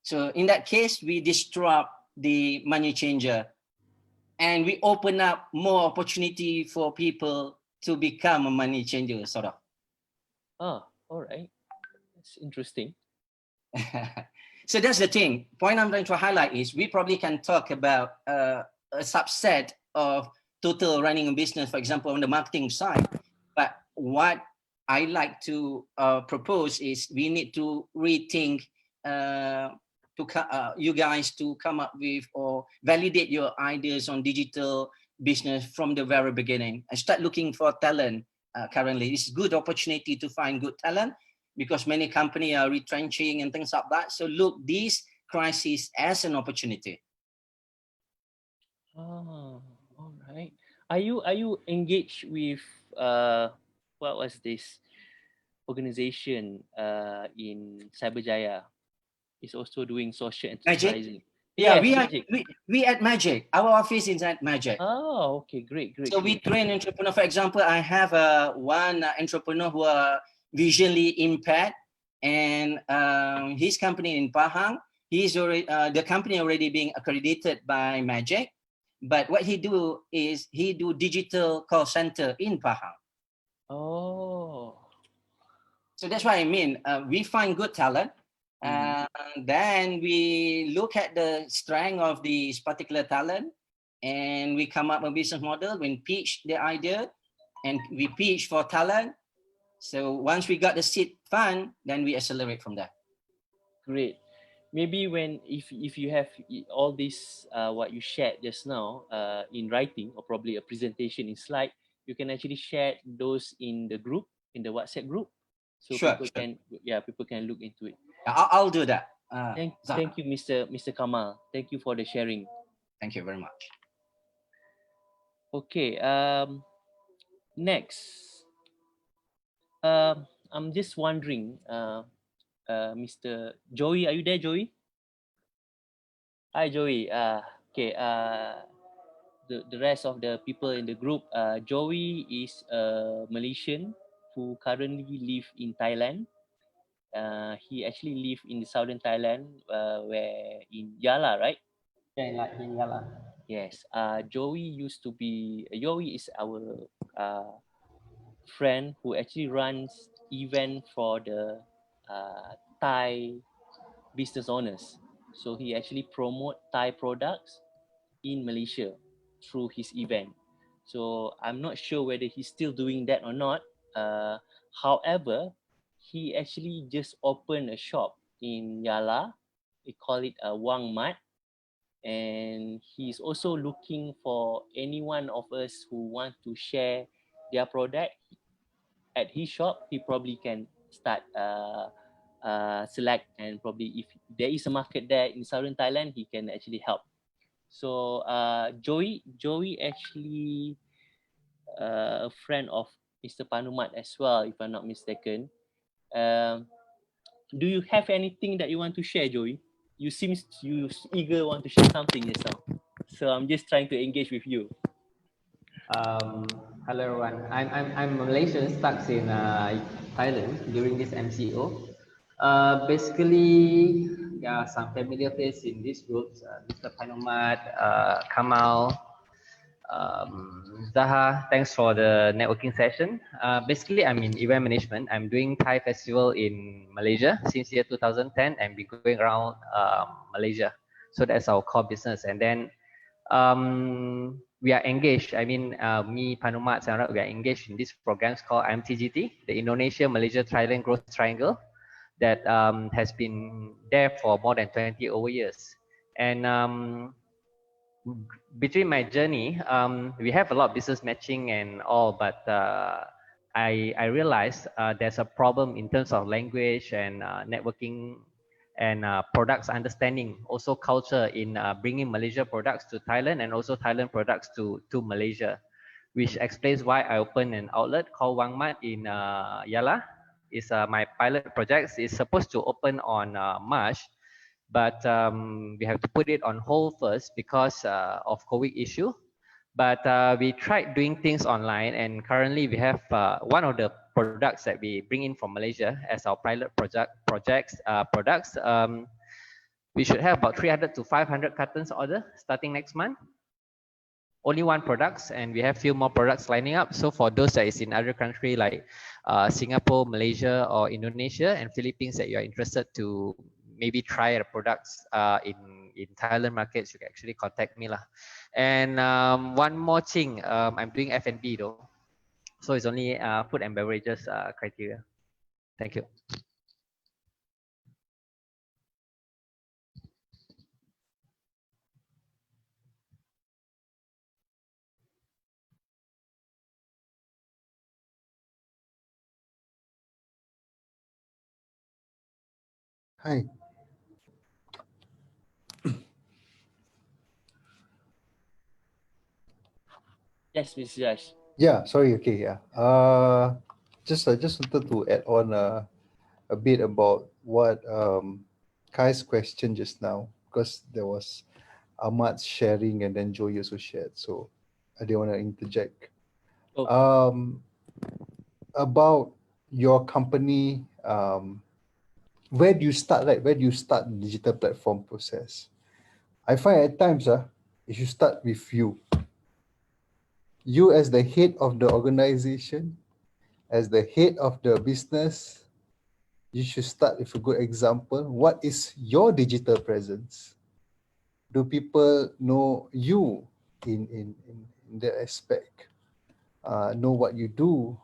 So in that case, we disrupt the money changer and we open up more opportunity for people to become a money changer, sort of. Ah, all right. That's interesting. So that's the thing. Point I'm trying to highlight is we probably can talk about a subset of total running a business, for example, on the marketing side. But what I like to propose is we need to rethink you guys to come up with or validate your ideas on digital business from the very beginning and start looking for talent. Currently, it's a good opportunity to find good talent because many companies are retrenching and things like that. So look this crisis as an opportunity. Oh, all right. Are you engaged with what was this organization in Cyberjaya? It's also doing social enterprising. Yeah, Yes, we at Magic. Our office is at Magic. Oh, okay, great. So we train entrepreneur. For example, I have one entrepreneur who are visually impaired, and his company in Pahang. He's already the company already being accredited by Magic, but what he do is he do digital call center in Pahang. Oh. So that's what I mean. We find good talent. Then we look at the strength of this particular talent and we come up with a business model when pitch the idea and we pitch for talent. So once we got the seed fund, then we accelerate from there. Great. Maybe if you have all this what you shared just now in writing or probably a presentation in slide, you can actually share those in the group, in the WhatsApp group, so people can look into it. I'll do that. Thank you, Mr. Kamal. Thank you for the sharing. Thank you very much. Okay. Next, I'm just wondering, Mr. Joey, are you there, Joey? Hi, Joey. Okay. The rest of the people in the group, Joey is a Malaysian who currently live in Thailand. He actually live in the southern Thailand, where in Yala, right? Yeah, like in Yala. Yes. Joey is our friend who actually runs event for the Thai business owners. So he actually promote Thai products in Malaysia through his event. So I'm not sure whether he's still doing that or not. However, he actually just opened a shop in Yala. We call it a Wang Mat. And he's also looking for any one of us who want to share their product at his shop. He probably can start select, and probably if there is a market there in southern Thailand, he can actually help. So Joey actually a friend of Mr. Panumat as well, if I'm not mistaken. Do you have anything that you want to share, Joey? You eager want to share something yourself. So I'm just trying to engage with you. Hello everyone. I'm Malaysian stuck in Thailand during this MCO. Basically, yeah, some familiar face in this group: Mr. Panomat, Kamal, Zaha. Thanks for the networking session. Basically, I'm in event management. I'm doing Thai festival in Malaysia since year 2010 and be going around Malaysia. So that's our core business. And then we are engaged. I mean, me, Panumat, Sarah, we are engaged in these programs called IMTGT, the Indonesia Malaysia Thailand Growth Triangle, that has been there for more than 20 over years. And between my journey, we have a lot of business matching and all, but I realized there's a problem in terms of language and networking and products understanding, also culture in bringing Malaysia products to Thailand and also Thailand products to Malaysia, which explains why I opened an outlet called Wang Mat in Yala. It's my pilot project. It's supposed to open on March, but we have to put it on hold first because of COVID issue. But we tried doing things online, and currently we have one of the products that we bring in from Malaysia as our pilot products. We should have about 300 to 500 cartons order starting next month. Only one products, and we have few more products lining up. So for those that is in other country like Singapore, Malaysia, or Indonesia and Philippines that you are interested to maybe try the products in Thailand markets, you can actually contact me lah. And one more thing, I'm doing F&B though, so it's only food and beverages criteria. Thank you. Hi. Yes, Mr. Josh. Yeah, sorry. Okay, yeah. I just wanted to add on a bit about what Kai's question just now, because there was Ahmad sharing and then Joey also shared. So I didn't want to interject. Oh. About your company, where do you start, right? Where do you start the digital platform process? I find at times, if you start with you as the head of the organization, as the head of the business, you should start with a good example. What is your digital presence? Do people know you in that aspect? Know what you do?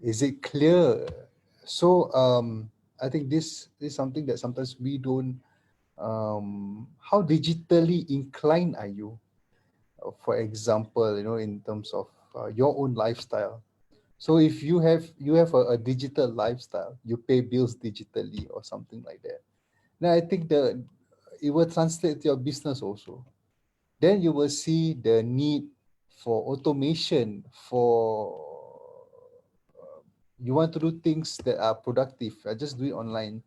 Is it clear? So I think this is something that sometimes we don't. How digitally inclined are you? For example, in terms of your own lifestyle. So if you have a digital lifestyle, you pay bills digitally or something like that. Now I think it will translate to your business also. Then you will see the need for automation, for you want to do things that are productive. Just do it online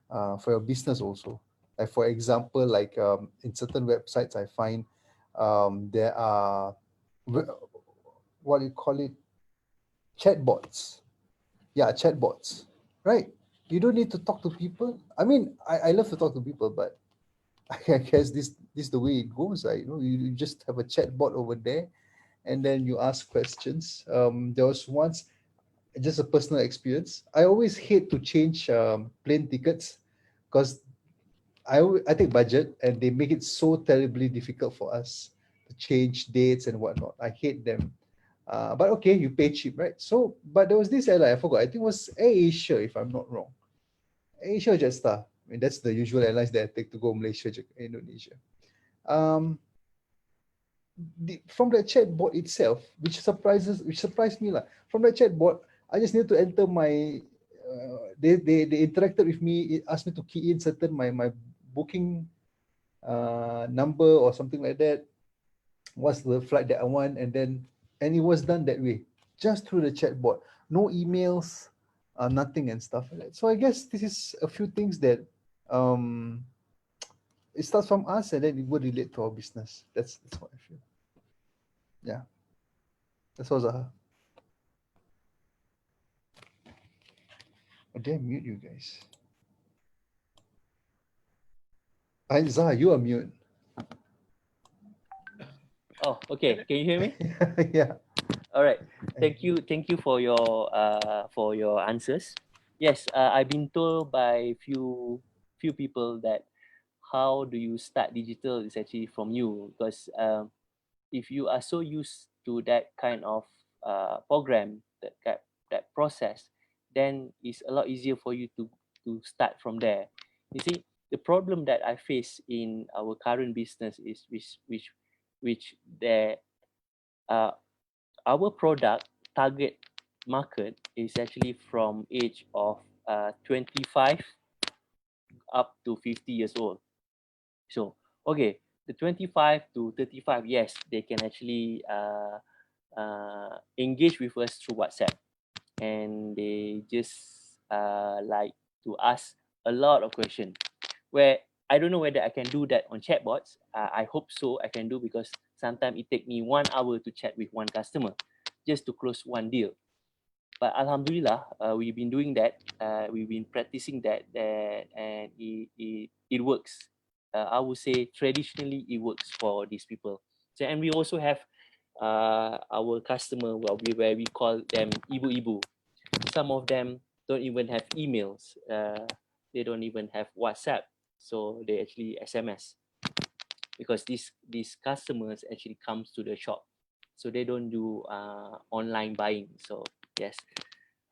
for your business also. Like for example, like in certain websites, I find there are what do you call it, chatbots. Yeah, chatbots, right? You don't need to talk to people. I mean, I love to talk to people, but I guess this is the way it goes. You just have a chatbot over there, and then you ask questions. There was once just a personal experience. I always hate to change plane tickets because I take budget and they make it so terribly difficult for us to change dates and whatnot. I hate them. But okay, you pay cheap, right? So, but there was this airline, I forgot. I think it was AirAsia, if I'm not wrong. AirAsia or Jetstar. I mean, that's the usual airlines that I take to go Malaysia, Indonesia. From the chatbot itself, which surprised me, lah. From the chatbot, I just need to enter my. They interacted with me. It asked me to key in certain my booking number or something like that. What's the flight that I want, and it was done that way, just through the chatbot. No emails, nothing and stuff like that. So I guess this is a few things that it starts from us and then it would relate to our business. That's what I feel. Yeah. That's all, Zaha. Oh, did I mute you guys? Zaha, you are mute. Oh, okay. Can you hear me? Yeah. All right. Thank you for your answers. Yes, I've been told by few people that how do you start digital is actually from you, because if you are so used to that kind of program, that process, then it's a lot easier for you to start from there. You see, the problem that I face in our current business is which there our product target market is actually from age of 25 up to 50 years old. So okay, the 25 to 35, yes, they can actually engage with us through WhatsApp, and they just like to ask a lot of questions, where I don't know whether I can do that on chatbots. I hope so I can do, because sometimes it take me 1 hour to chat with one customer just to close one deal. but Alhamdulillah, we've been doing that. We've been practicing that, and it works. I would say traditionally it works for these people. So, and we also have our customer, where we call them ibu-ibu. Some of them don't even have emails. They don't even have WhatsApp, so they actually SMS, because these customers actually comes to the shop, so they don't do online buying. So yes,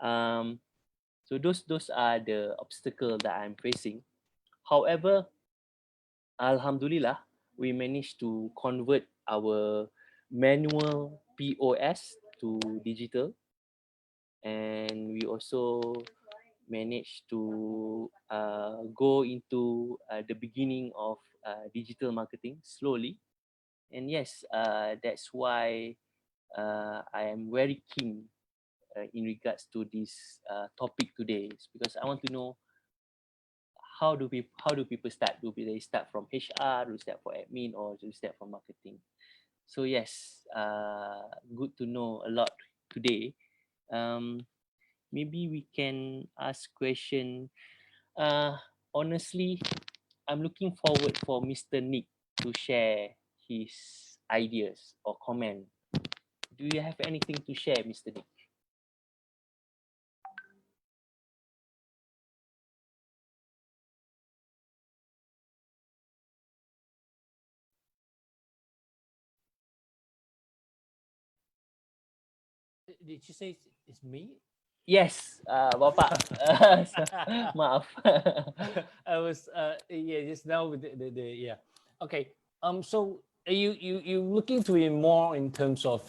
so those are the obstacles that I'm facing. However, Alhamdulillah, we managed to convert our manual POS to digital, and we also managed to go into the beginning of digital marketing slowly. And yes, that's why I am very keen in regards to this topic today, because I want to know how do people start? They start from HR, do they start for admin, or do they start from marketing? So yes, good to know a lot today. Maybe we can ask question. Honestly, I'm looking forward for Mr. Nick to share his ideas or comment. Do you have anything to share, Mr. Nick? Did you say it's me? Yes, Bapak. Maaf. I was yeah, just now with the yeah. Okay. So are you looking to be more in terms of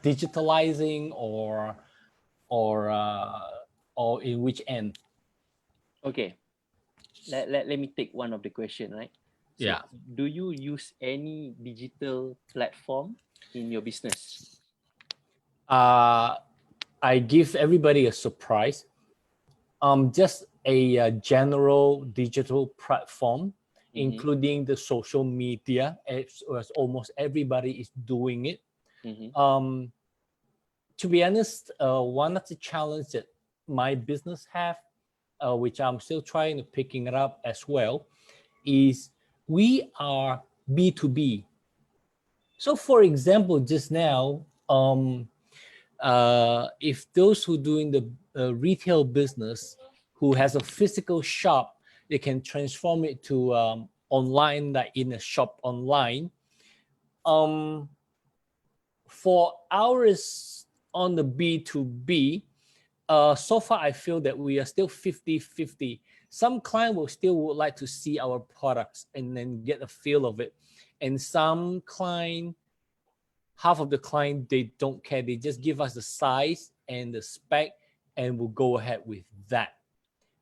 digitalizing or in which end? Okay. Let me take one of the question, right? So Yeah. do you use any digital platform in your business? I give everybody a surprise. Just a general digital platform, including the social media, as almost everybody is doing it. To be honest, one of the challenges that my business have, which I'm still trying to picking it up as well, is we are B2B. So for example, just now, if those who doing the retail business who has a physical shop, they can transform it to online, like in a shop online. For ours on the B2B, so far I feel that we are still 50-50. Some client will still would like to see our products and then get a feel of it. And some client, half of the client, they don't care. They just give us the size and the spec and we'll go ahead with that.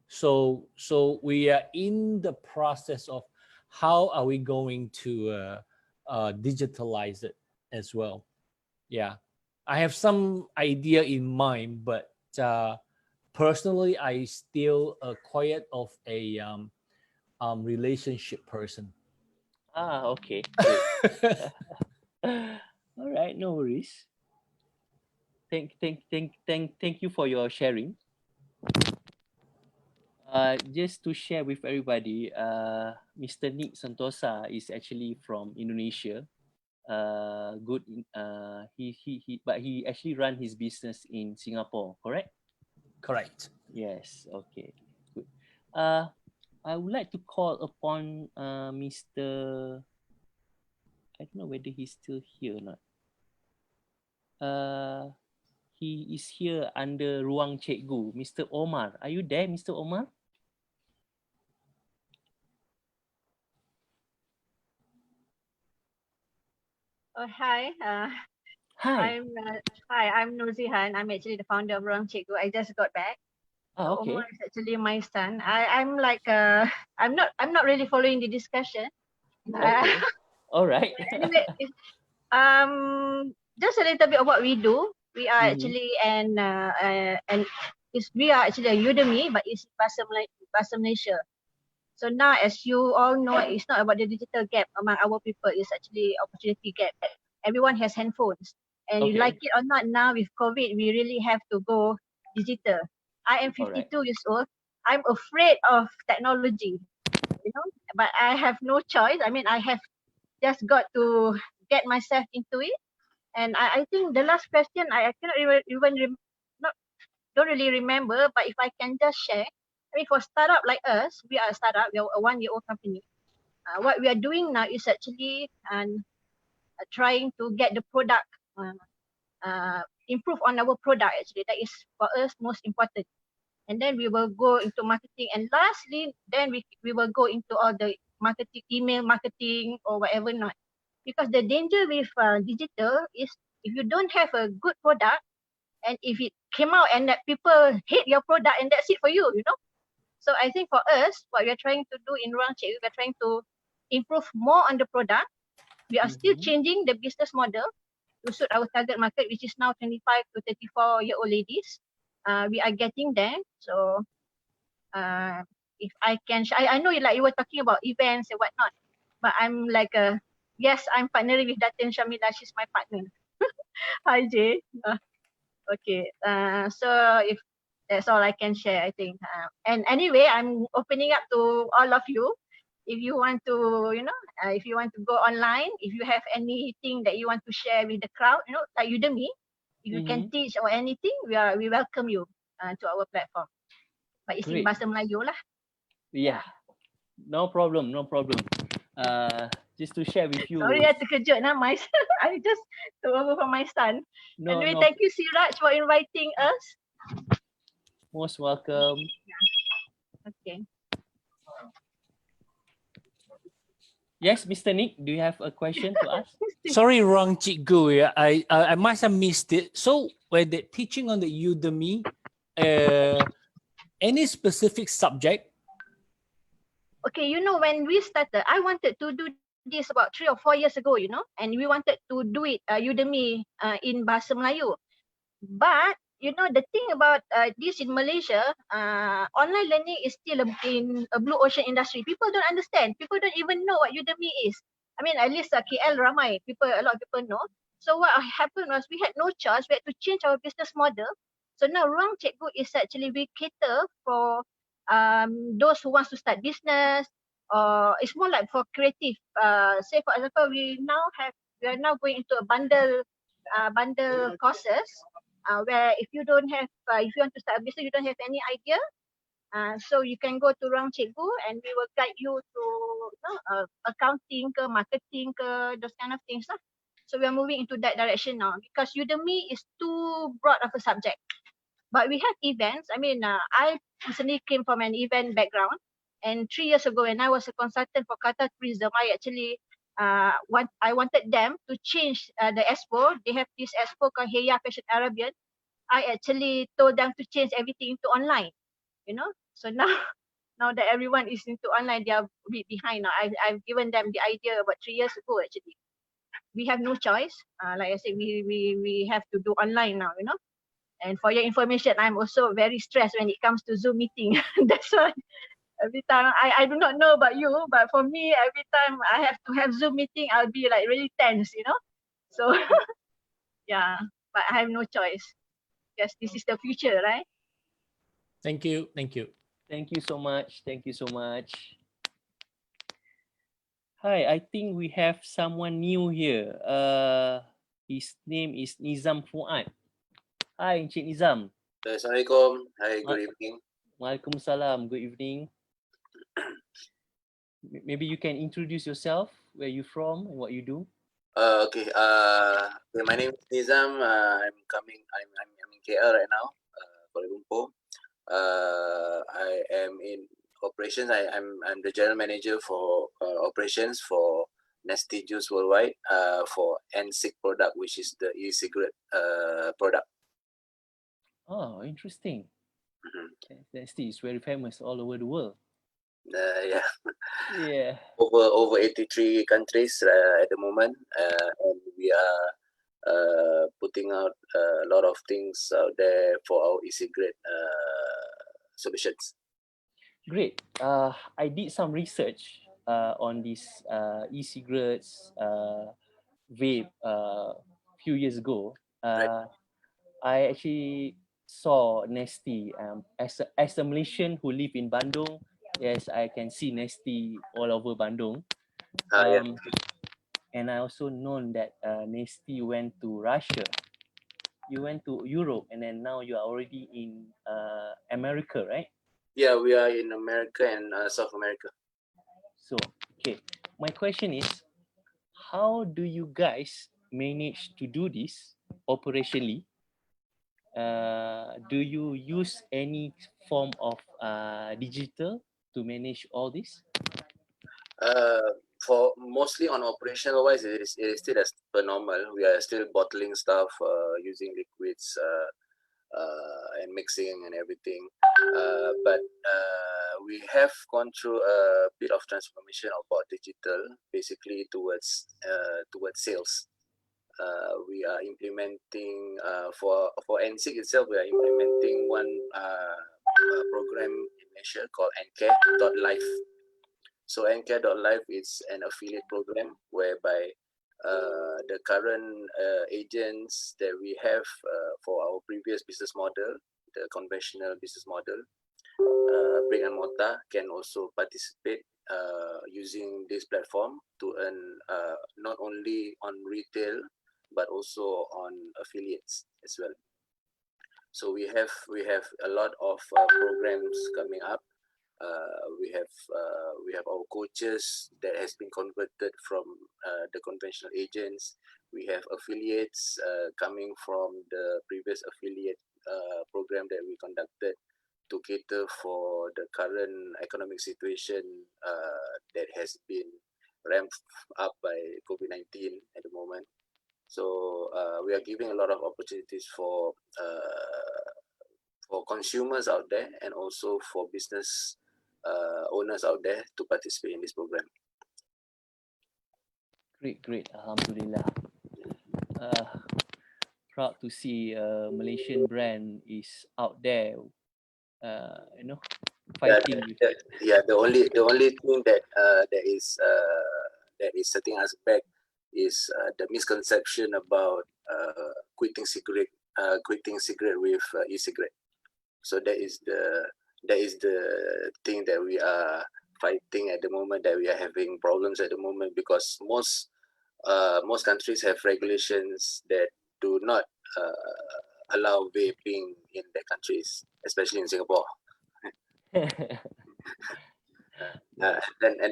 So we are in the process of how are we going to digitalize it as well. Yeah, I have some idea in mind, but personally, I still quiet of a relationship person. Okay. All right, no worries. Thank you for your sharing. Just to share with everybody, Mr. Nick Santosa is actually from Indonesia. Good. But he actually run his business in Singapore, correct? Correct. Yes. Okay. Good. I would like to call upon Mr. I don't know whether he's still here or not. He is here under Ruang Cikgu, Mr. Omar. Are you there, Mr. Omar? Oh, hi. Hi. I'm Nurzihan. I'm actually the founder of Ruang Cikgu. I just got back. Oh, okay. Omar is actually my son. I'm like I'm not really following the discussion. Okay. All right. Anyway, just a little bit of what we do. We are actually and we are actually a Udemy, but it's Bahasa Malaysia. So now, as you all know, it's not about the digital gap among our people. It's actually opportunity gap. Everyone has handphones, and you like it or not, now with COVID, we really have to go digital. I am All right. 52 years old. I'm afraid of technology, but I have no choice. I mean, I have just got to get myself into it. And I think the last question I cannot not don't really remember, but if I can just share, I mean, for startup like us, we are a startup, we are a 1-year-old company. What we are doing now is actually trying to get the product, improve on our product. Actually, that is for us most important. And then we will go into marketing, and lastly, then we will go into all the marketing, email marketing or whatever not. Because the danger with digital is if you don't have a good product, and if it came out and that people hate your product, and that's it for you, So I think for us, what we are trying to do in Ruang Cik, we are trying to improve more on the product. We are still changing the business model to suit our target market, which is now 25 to 34-year-old ladies. We are getting there. So if I can, I know like you were talking about events and whatnot, but I'm like, yes, I'm partnering with Datin Shamila. She's my partner. Hi, Jay. Okay. So if that's all I can share, I think. And anyway, I'm opening up to all of you. If you want to, if you want to go online, if you have anything that you want to share with the crowd, like Udemy, if you can teach or anything, we welcome you to our platform. But it's in Great. bahasa Melayu lah. Yeah, no problem, no problem. Just to share with you. Sorry, I terkejut now, my I just took over from my son. No, Anyway, no. thank you, Siraj, for inviting us. Most welcome. Okay. Yes, Mr. Nick, do you have a question to ask? Sorry, wrong Cikgu. Yeah, I must have missed it. So when they're teaching on the Udemy, any specific subject? Okay, when we started, I wanted to do this about 3 or 4 years ago, and we wanted to do it Udemy in Bahasa Melayu. But the thing about this in Malaysia, online learning is still in a blue ocean industry. People don't understand. People don't even know what Udemy is. I mean, at least KL ramai a lot of people know. So what happened was we had no choice. We had to change our business model. So now Ruang Cikgu is actually we cater for those who wants to start business, or it's more like for creative. Say for example, we are now going into a bundle courses where if you don't have, if you want to start a business, you don't have any idea, so you can go to Ruang Cikgu and we will guide you to accounting, marketing, those kind of things. So we are moving into that direction now because Udemy is too broad of a subject. But we have events. I mean, I personally came from an event background, and 3 years ago when I was a consultant for Qatar Tourism, I actually I wanted them to change the expo. They have this expo called Heya Fashion Arabian. I actually told them to change everything into online, So now that everyone is into online, they are a bit behind now. I've given them the idea about 3 years ago actually. We have no choice. Like I said, we have to do online now, And for your information, I'm also very stressed when it comes to Zoom meeting. That's why every time I do not know about you, but for me, every time I have to have Zoom meeting, I'll be like really tense, So yeah, but I have no choice. Yes, this is the future, right? Thank you. Thank you. Thank you so much. Thank you so much. Hi, I think we have someone new here. His name is Nizam Fuad. Hi, Encik Nizam. Assalamualaikum. Hi, good evening. Waalaikumsalam. Good evening. Maybe you can introduce yourself, where you from and what you do. Okay. My name is Nizam. I'm in KL right now, Kuala Lumpur. I am in operations. I'm the general manager for operations for Nestle Juice Worldwide for NSIG product, which is the e-cigarette product. Oh, interesting. Nestle is very famous all over the world. Yeah. Yeah. Over 83 countries at the moment, and we are putting out a lot of things out there for our e-cigarette solutions. Great. I did some research on these e-cigarettes, vape few years ago. Right. I actually saw Nesty. As a Malaysian who live in Bandung, yes, I can see Nesty all over Bandung. Yeah. And I also known that Nesty went to Russia. You went to Europe, and then now you are already in America, right? Yeah, we are in America and South America. So, okay, my question is, how do you guys manage to do this operationally? Do you use any form of digital to manage all this? For mostly on operational wise, it is still as per normal. We are still bottling stuff using liquids and mixing and everything. But we have gone through a bit of transformation about digital, basically towards sales. We are implementing for NSIG itself. We are implementing one program in Malaysia called Ncare.life. So Ncare.life is an affiliate program whereby the current agents that we have for our previous business model, the conventional business model, brick and mortar, can also participate using this platform to earn not only on retail but also on affiliates as well. So we have a lot of programs coming up. We have our coaches that has been converted from the conventional agents. We have affiliates coming from the previous affiliate program that we conducted to cater for the current economic situation that has been ramped up by COVID-19 at the moment. So we are giving a lot of opportunities for consumers out there and also for business owners out there to participate in this program. Great. Alhamdulillah. Proud to see a Malaysian brand is out there, fighting. The only thing that is setting us back is the misconception about quitting cigarette with e-cigarette. So that is the thing that we are fighting at the moment, that we are having problems at the moment, because most countries have regulations that do not allow vaping in their countries, especially in Singapore. And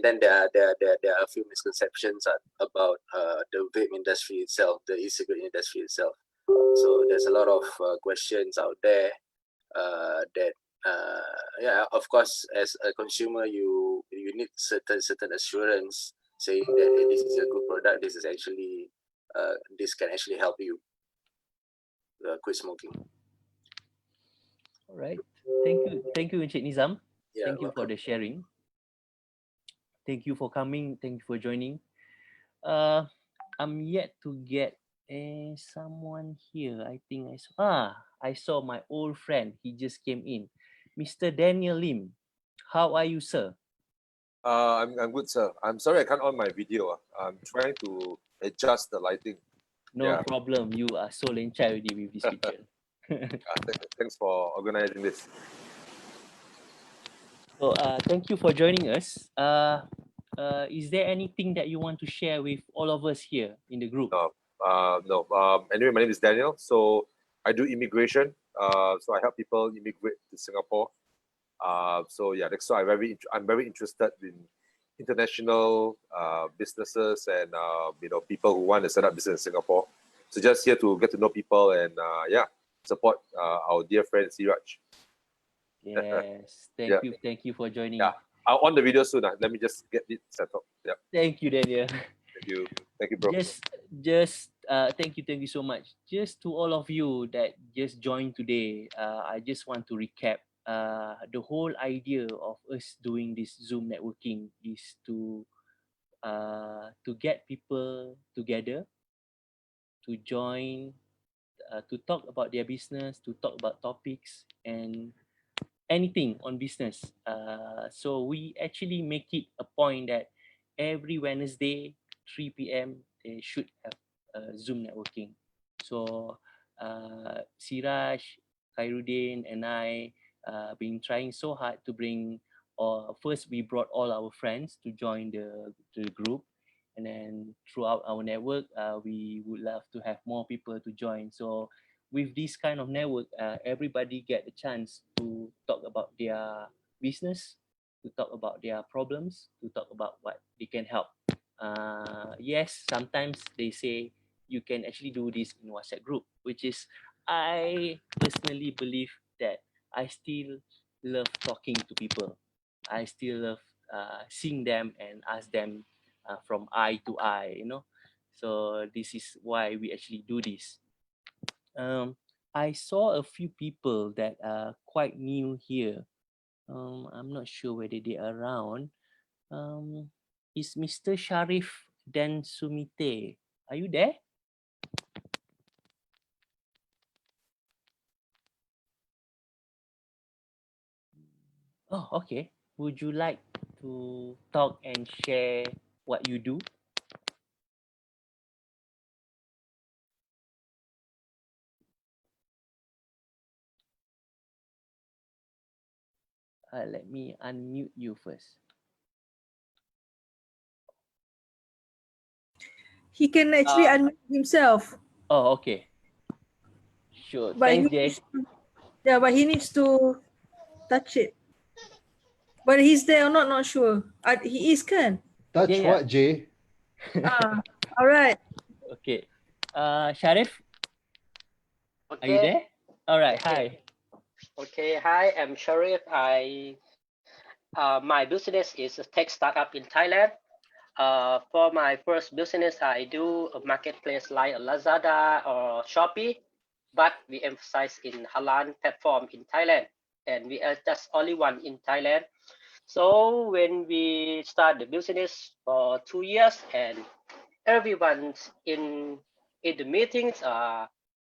then there are a few misconceptions about the vape industry itself, the e-cigarette industry itself. So there's a lot of questions out there that of course, as a consumer, you need certain assurance saying that, hey, this is a good product. This is actually this can actually help you quit smoking. All right. Thank you, Encik Nizam. Yeah, thank you for the sharing. Thank you for coming. Thank you for joining. I'm yet to get someone here. I think I saw my old friend. He just came in, Mr. Daniel Lim. How are you, sir? I'm good, sir. I'm sorry I can't on my video. I'm trying to adjust the lighting. No problem. You are so lencai already with this picture. Thanks for organizing this. So thank you for joining us. Is there anything that you want to share with all of us here in the group? No. Anyway, my name is Daniel. So I do immigration. So I help people immigrate to Singapore. So yeah, that's why I'm very interested in international businesses and people who want to set up business in Singapore. So just here to get to know people and support our dear friend Siraj. Yes, thank you for joining. Yeah, I'll on the video soon. Let me just get it set up. Yeah. Thank you, Daniel. Thank you, bro. Just thank you so much. Just to all of you that just joined today, I just want to recap. The whole idea of us doing this Zoom networking is to get people together, to join, to talk about their business, to talk about topics and anything on business. So we actually make it a point that every Wednesday, 3 p.m., they should have Zoom networking. So Siraj, Khairuddin and I been trying so hard to bring, or first we brought all our friends to join the group, and then throughout our network, we would love to have more people to join. So with this kind of network, everybody get the chance to talk about their business, to talk about their problems, to talk about what they can help. Yes, sometimes they say you can actually do this in WhatsApp group, which is, I personally believe that I still love talking to people. I still love seeing them and ask them from eye to eye, you know. So this is why we actually do this. Um, I saw a few people that are quite new here. I'm not sure whether they are around. Is Mr. Sharif Dan Sumite? Are you there? Oh, okay. Would you like to talk and share what you do? Let me unmute you first. He can actually unmute himself. Oh, okay. Sure. But Thanks, Jay. but he needs to touch it. But he's there or not sure. He is, can. Touch Yeah. what, Jay? All right. Okay. Sharif, are you Okay. there? All right. Okay. Hi. Okay. Hi, I'm Sharif. My business is a tech startup in Thailand. For my first business, I do a marketplace like Lazada or Shopee, but we emphasize in halal platform in Thailand, and we are just only one in Thailand. So when we start the business for 2 years, and everyone in the meetings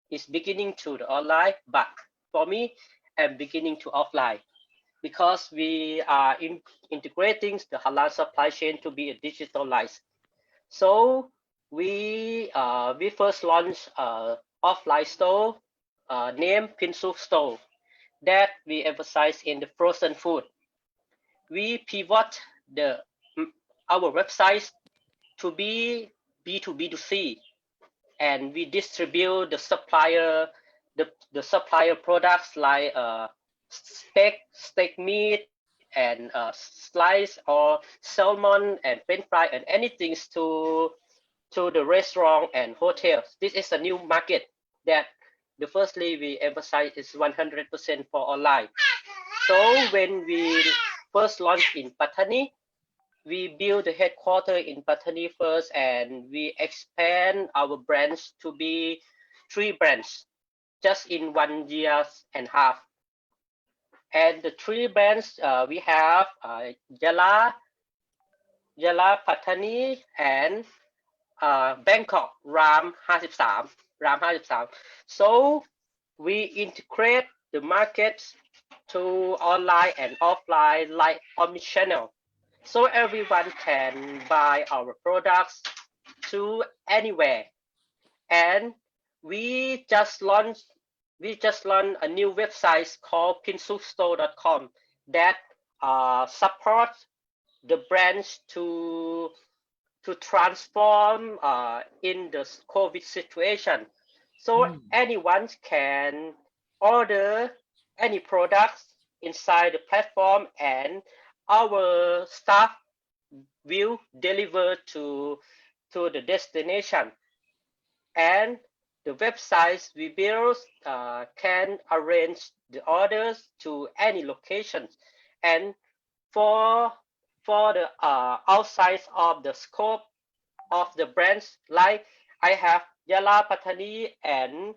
is beginning to the online, but for me, I'm beginning to offline because we are integrating the halal supply chain to be a digitalized. So we first launched offline store named Pinsu Store that we emphasize in the frozen food. We pivot the our website to be B2B2C, and we distribute the supplier products like steak meat and slice or salmon and french fry and anything to the restaurant and hotels. This is a new market that the firstly we emphasize is 100% for online. So when we first launched in Pattani, we build the headquarters in Pattani first, and we expand our branch to be 3 brands just in 1 year and a half. And the 3 brands we have Yala Pattani and Bangkok Ram 53 Ram 53. So we integrate the markets to online and offline like omnichannel. So everyone can buy our products to anywhere. And we just launched a new website called pinsustore.com that supports the brands to transform in the COVID situation. So anyone can order any products inside the platform, and our staff will deliver to the destination. And the websites we build can arrange the orders to any locations. And for the outside of the scope of the brands, like I have Yala Patani and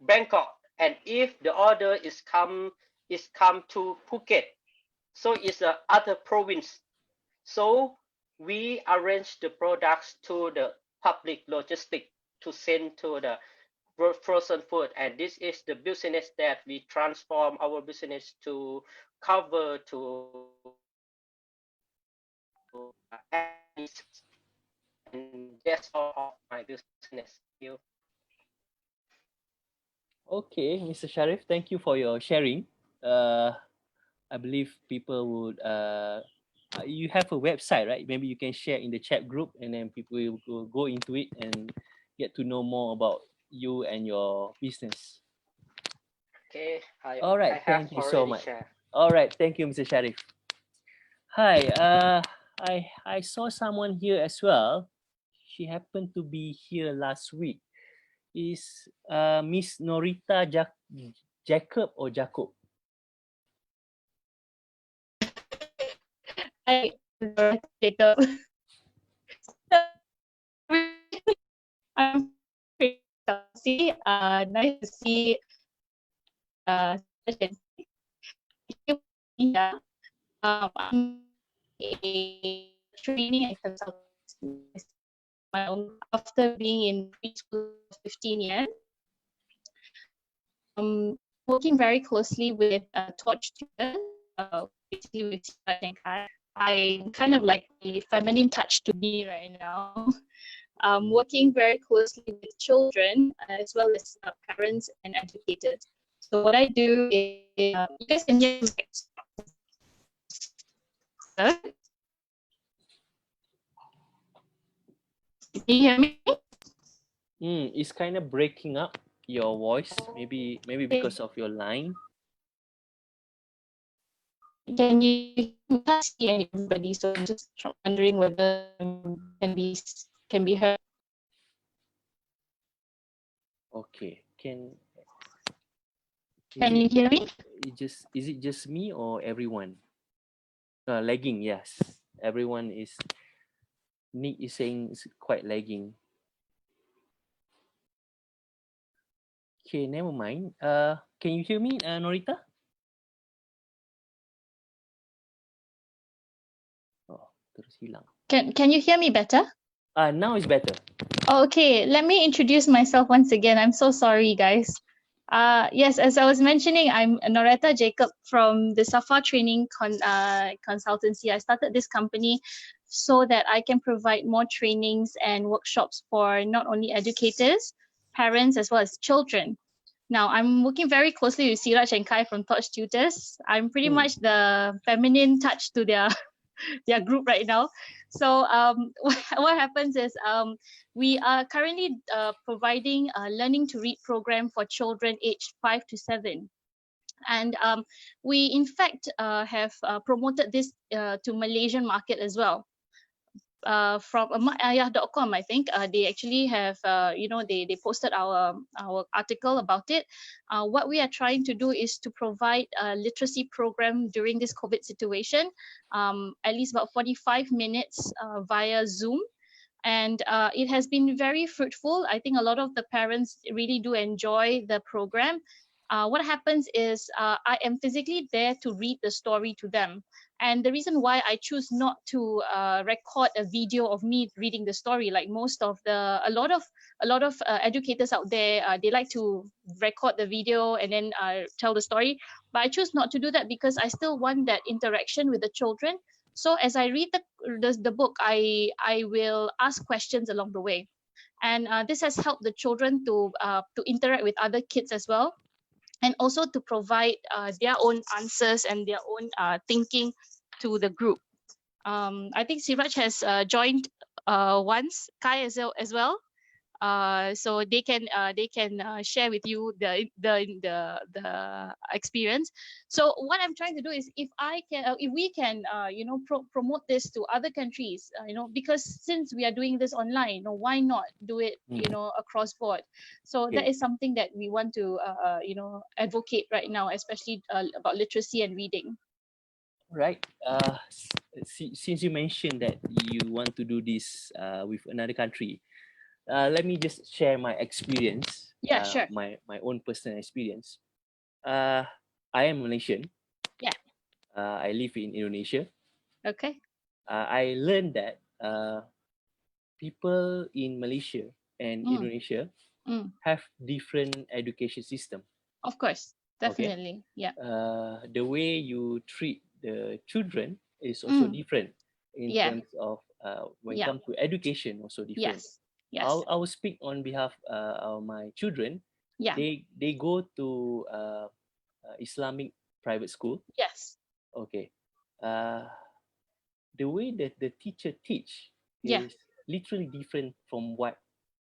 Bangkok, and if the order is come to Phuket, so it's a other province. So we arrange the products to the public logistic to send to the frozen food, and this is the business that we transform our business to cover to any, and that's all of my business. Thank you. Okay, Mr. Sharif, thank you for your sharing. I believe people would. You have a website, right? Maybe you can share in the chat group, and then people will go into it and get to know more about you and your business. Okay, All I right, have thank you so already much. shared. All right, thank you, Mr. Sharif. Hi, I saw someone here as well. She happened to be here last week. Is Miss Norita Jacob or Jacob? Hi, Jacob. I'm Kelsey. Nice to see yeah. I'm a training and consultant my own after being in preschool for 15 years. Working very closely with Torch tutors, basically with Siva and Kai. I kind of like a feminine touch to me right now. Working very closely with children as well as parents and educators. So what I do is, you guys can hear Can you hear me? It's kind of breaking up your voice. Maybe because of your line. Can you can't see anybody? So I'm just wondering whether can be heard. Okay, can you hear me? Is it just me or everyone? Lagging, yes. Everyone is. Nick is saying it's quite lagging. Okay, never mind. Can you hear me, Norita? Oh, terus hilang. Can you hear me better? Now it's better. Okay, let me introduce myself once again. I'm so sorry, guys. Yes, as I was mentioning, I'm Noretta Jacob from the Safa Training Consultancy. I started this company so that I can provide more trainings and workshops for not only educators, parents, as well as children. Now, I'm working very closely with Siraj and Kai from Torch Tutors. I'm pretty much the feminine touch to their their group right now. So what happens is we are currently providing a learning to read program for children aged 5 to 7. And we in fact have promoted this to Malaysian market as well. From ayah.com, I think they actually have they posted our article about it. What we are trying to do is to provide a literacy program during this COVID situation, at least about 45 minutes via Zoom. And it has been very fruitful. I think a lot of the parents really do enjoy the program. What happens is I am physically there to read the story to them. And the reason why I choose not to record a video of me reading the story, like a lot of educators out there, they like to record the video and then tell the story. But I choose not to do that because I still want that interaction with the children. So as I read the book, I will ask questions along the way, and this has helped the children to interact with other kids as well, and also to provide their own answers and their own thinking to the group. I think Siraj has joined once, Kai as well. So they can share with you the experience. So what I'm trying to do is if we can promote this to other countries, because since we are doing this online, why not do it across board? So that is something that we want to advocate right now, especially about literacy and reading. Right. Since you mentioned that you want to do this with another country, let me just share my experience. Yeah, sure. My own personal experience. I am Malaysian. Yeah. I live in Indonesia. Okay. I learned that people in Malaysia and Indonesia have different education system. Of course, definitely. Okay? Yeah. The way you treat the children is also different in terms of when it comes to education, also different. Yes. Yes. I will speak on behalf of my children. Yeah. They go to Islamic private school. Yes. Okay. The way that the teacher teach Yeah. is literally different from what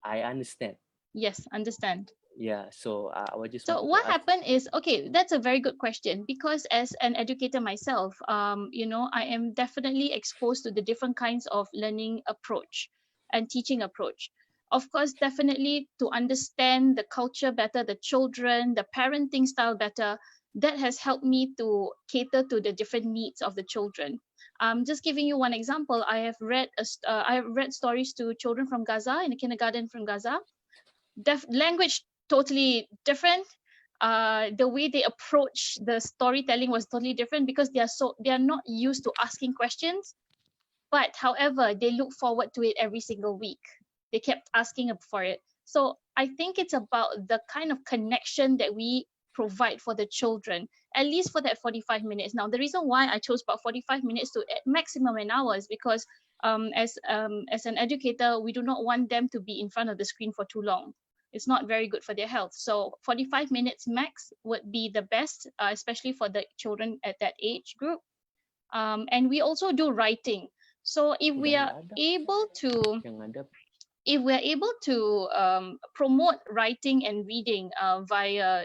I understand. Yes, understand. Yeah. So I was just So wanted to what ask. happened is, okay, that's a very good question, because as an educator myself, I am definitely exposed to the different kinds of learning approach and teaching approach. Of course, definitely to understand the culture better, the children, the parenting style better, that has helped me to cater to the different needs of the children. Just giving you one example, I have read I have read stories to children from Gaza, in a kindergarten from Gaza. Language totally different. The way they approach the storytelling was totally different, because they are not used to asking questions, but however they look forward to it every single week. They kept asking for it. So I think it's about the kind of connection that we provide for the children, at least for that 45 minutes. Now, the reason why I chose about 45 minutes to at maximum an hour is because as an educator, we do not want them to be in front of the screen for too long. It's not very good for their health. So 45 minutes max would be the best, especially for the children at that age group. And we also do writing. So if we are able to promote writing and reading via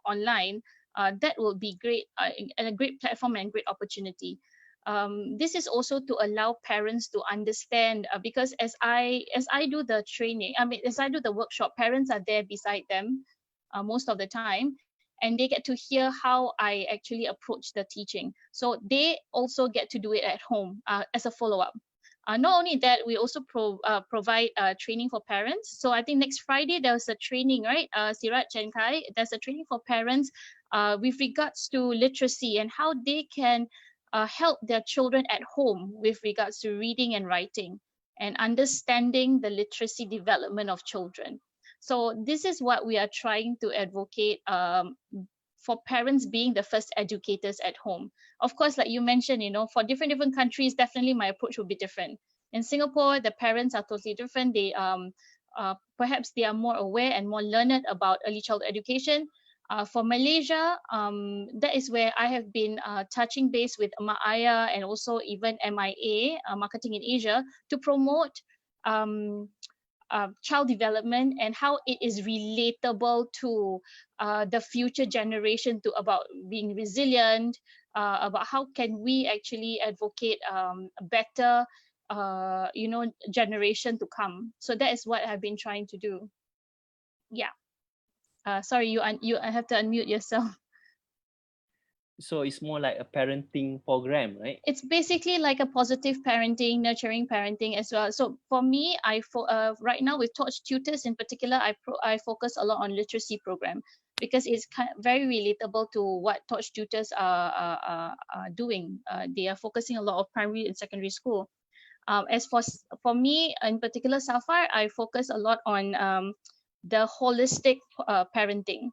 online, that will be great, and a great platform and great opportunity. This is also to allow parents to understand, because as I do the training, as I do the workshop, parents are there beside them most of the time, and they get to hear how I actually approach the teaching. So they also get to do it at home as a follow-up. Not only that, we also provide training for parents. So I think next Friday there's a training, right? Siraj and Kai, there's a training for parents with regards to literacy and how they can help their children at home with regards to reading and writing and understanding the literacy development of children. So this is what we are trying to advocate, for parents being the first educators at home. Of course, like you mentioned, for different countries, definitely my approach will be different. In Singapore, the parents are totally different. They perhaps they are more aware and more learned about early childhood education. For Malaysia, that is where I have been touching base with Mak Ayah and also even MIA, Marketing in Asia, to promote child development and how it is relatable to the future generation, to about being resilient, about how can we actually advocate a better generation to come. So that is what I've been trying to do. Yeah. Sorry, you have to unmute yourself. So it's more like a parenting program, right? It's basically like a positive parenting, nurturing parenting as well. So for me, right now with Torch Tutors in particular, I focus a lot on literacy program, because it's very relatable to what Torch Tutors are doing. They are focusing a lot of primary and secondary school. As for me in particular, Safar, I focus a lot on the holistic parenting.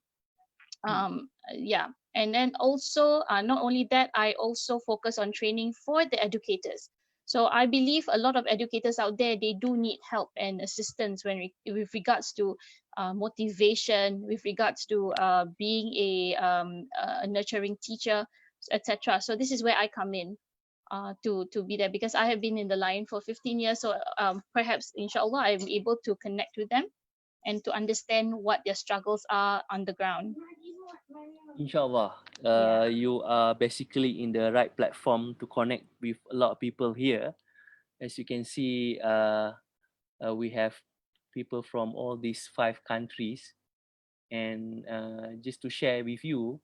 Yeah, and then also not only that, I also focus on training for the educators. So I believe a lot of educators out there, they do need help and assistance with regards to motivation, with regards to being a nurturing teacher, etc. So this is where I come in to be there, because I have been in the line for 15 years. So perhaps inshallah I'm able to connect with them and to understand what their struggles are on the ground. Inshallah, you are basically in the right platform to connect with a lot of people here. As you can see, we have people from all these 5 countries. And just to share with you,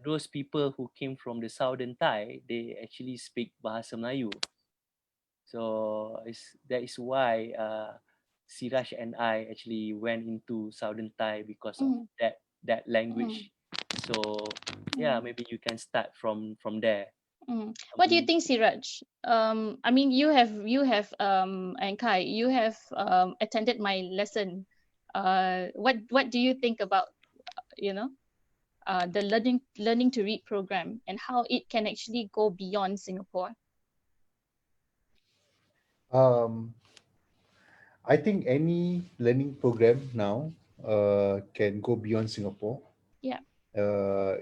those people who came from the Southern Thai, they actually speak Bahasa Melayu. So that is why Siraj and I actually went into Southern Thai because of that language. So yeah, maybe you can start from there. What do you think, Siraj? I mean, you have and Kai, you have attended my lesson. What do you think about the learning to read program and how it can actually go beyond Singapore? I think any learning program now can go beyond Singapore. Yeah.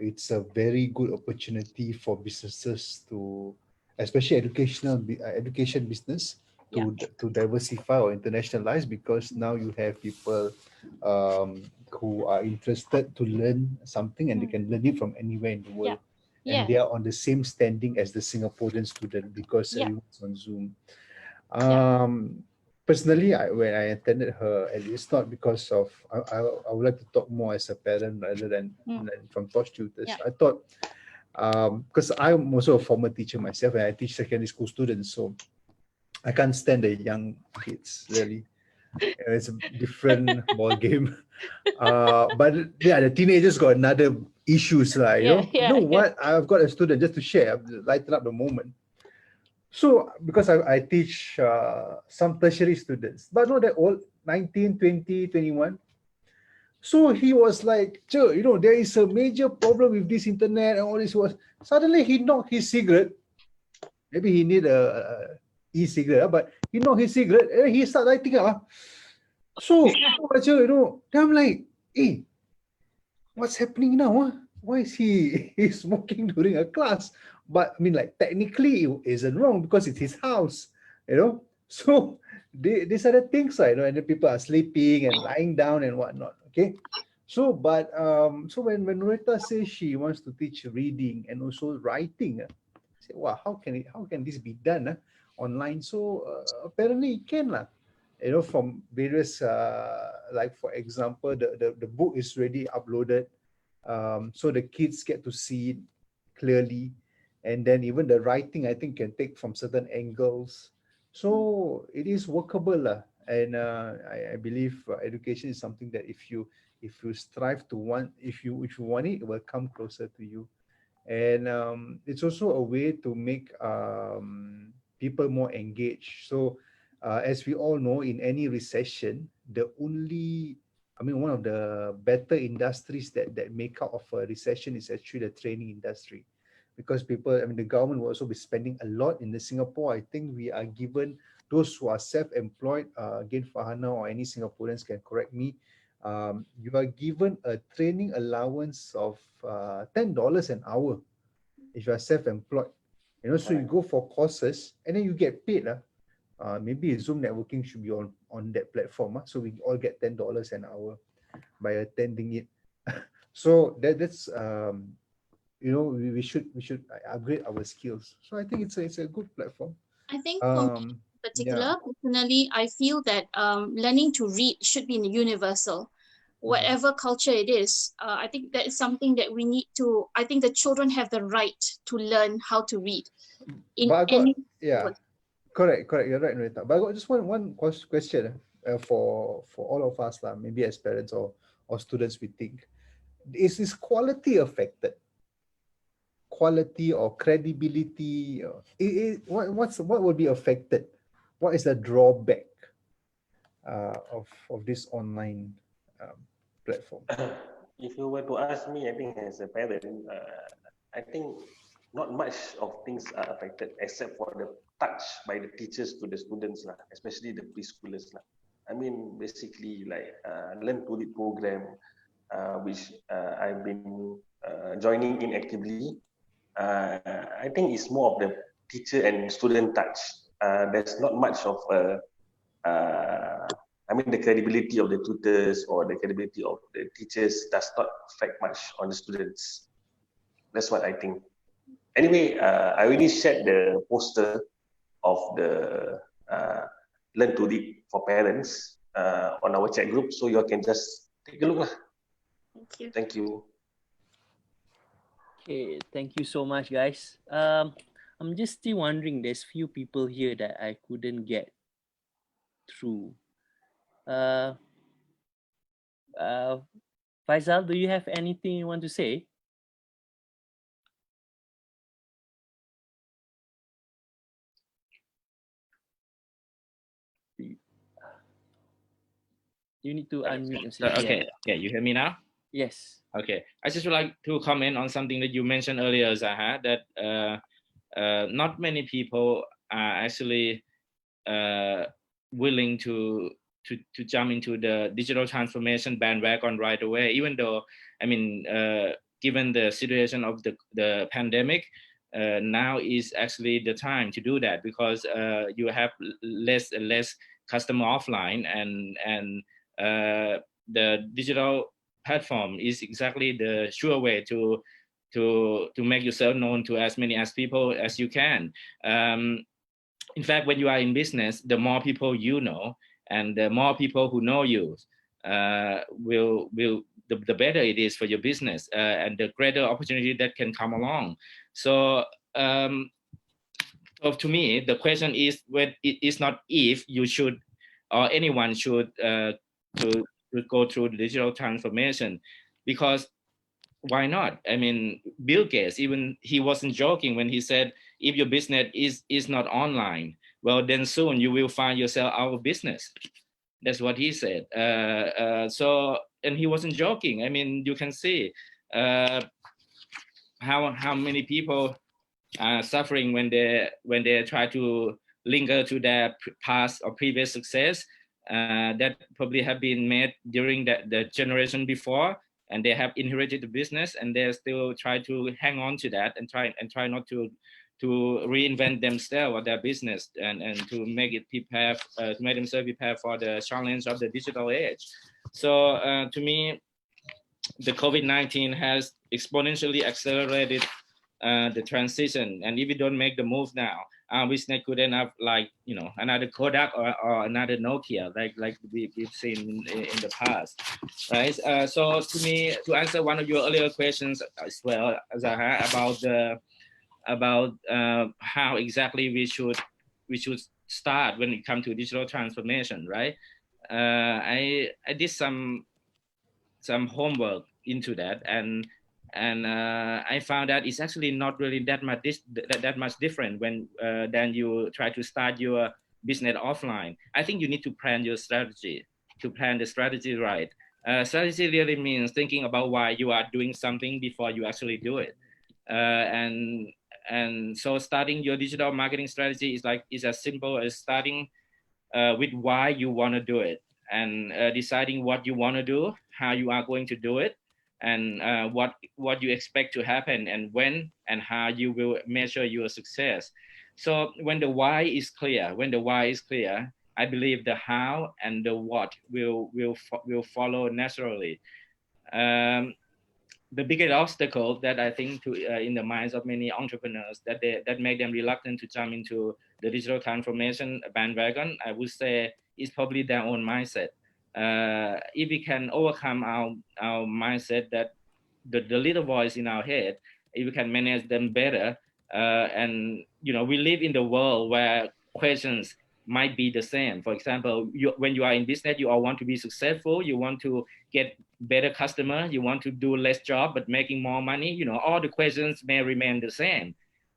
It's a very good opportunity for businesses to, especially education business, to diversify or internationalize, because now you have people who are interested to learn something and they can learn it from anywhere in the world. And they are on the same standing as the Singaporean student because everyone's on Zoom. Personally, when I attended her, and it's not because of, I would like to talk more as a parent rather than from Tosh tutors. I thought, because I'm also a former teacher myself and I teach secondary school students, so I can't stand the young kids, really. It's a different ball game. But yeah, the teenagers got another issues, like, you know what? I've got a student, just to share, lighten up the moment. So, because I teach some tertiary students, but not that old, 19, 20, 21. So he was like, you know, there is a major problem with this internet and all this. Was suddenly he knocked his cigarette. Maybe he need a e-cigarette, but he knocked his cigarette and he started lighting up. So, you know, then I'm like, hey, what's happening now? Why is he smoking during a class? But I mean, like, technically it isn't wrong because it's his house, you know. So these are the things, you know, and the people are sleeping and lying down and whatnot. Okay. So, but so when Norita says she wants to teach reading and also writing, I say, wow, how can this be done online? So apparently it can lah. You know, from various like, for example, the book is already uploaded, so the kids get to see it clearly, and then even the writing, I think, can take from certain angles, so it is workable lah. And I believe education is something that if you strive to want, if you want it, it will come closer to you. And it's also a way to make people more engaged. So as we all know, in any recession, one of the better industries that make out of a recession is actually the training industry, because people, the government will also be spending a lot in the Singapore. I think we are given, those who are self-employed, again, Farhana or any Singaporeans can correct me, you are given a training allowance of $10 an hour if you are self-employed. You know, so you go for courses and then you get paid. Maybe Zoom networking should be on that platform. So we all get $10 an hour by attending it. So that's you know, we should upgrade our skills. So I think it's a good platform. I think for me in particular, personally, I feel that learning to read should be universal. Whatever culture it is, I think that is something that we need to, I think the children have the right to learn how to read. Correct. You're right, Norita. But I got just one question for all of us, maybe as parents or students, we think. Is this quality affected? Quality or credibility? What will be affected? What is the drawback of this online platform? If you were to ask me, I think as a parent, I think not much of things are affected except for the touch by the teachers to the students, especially the preschoolers. I mean, basically, like learn to read program, which I've been joining in actively. I think it's more of the teacher and student touch. There's not much of the credibility of the tutors or the credibility of the teachers does not affect much on the students. That's what I think. Anyway, I already shared the poster of the Learn to Read for Parents on our chat group, so you can just take a look. Thank you. Thank you. Okay, thank you so much, guys. I'm just still wondering, there's few people here that I couldn't get through. Faisal, do you have anything you want to say? You need to unmute yourself. Okay, you hear me now? Yes. Okay, I just would like to comment on something that you mentioned earlier, Zaha, that not many people are actually willing to to jump into the digital transformation bandwagon right away, even though, I mean, given the situation of the pandemic, now is actually the time to do that, because you have less and less customer offline, and the digital platform is exactly the sure way to make yourself known to as many as people as you can. In fact, when you are in business, the more people you know, and the more people who know you, will the better it is for your business, and the greater opportunity that can come along. So, to me, the question is, when it is not if you should, or anyone should, to go through the digital transformation, because why not? I mean, Bill Gates, even he wasn't joking when he said, if your business is not online, well, then soon you will find yourself out of business. That's what he said. So, and he wasn't joking. I mean, you can see how many people are suffering when they try to linger to their past or previous success, that probably have been made during the generation before, and they have inherited the business, and they still try to hang on to that, and try not to reinvent themselves or their business, and to make it prepare, to make themselves prepare for the challenge of the digital age. So to me, the COVID-19 has exponentially accelerated the transition, and if we don't make the move now, our business could end up like, you know, another Kodak or another Nokia, like we've seen in the past, right? So to me, to answer one of your earlier questions as well, Zaha, about how exactly we should start when it comes to digital transformation, right? I did some homework into that, and I found that it's actually not really that much different when than you try to start your business offline. I think you need to plan your strategy, to plan the strategy right. Strategy really means thinking about why you are doing something before you actually do it, and so starting your digital marketing strategy is as simple as starting with why you want to do it, and deciding what you want to do, how you are going to do it, and what you expect to happen, and when and how you will measure your success. So when the why is clear, I believe the how and the what will follow naturally. The biggest obstacle that I think to in the minds of many entrepreneurs that make them reluctant to jump into the digital transformation bandwagon, I would say, is probably their own mindset. If we can overcome our mindset, that the little voice in our head, if we can manage them better, and you know, we live in the world where questions might be the same. For example, when you are in business, you all want to be successful, you want to get better customer, you want to do less job but making more money. You know, all the questions may remain the same,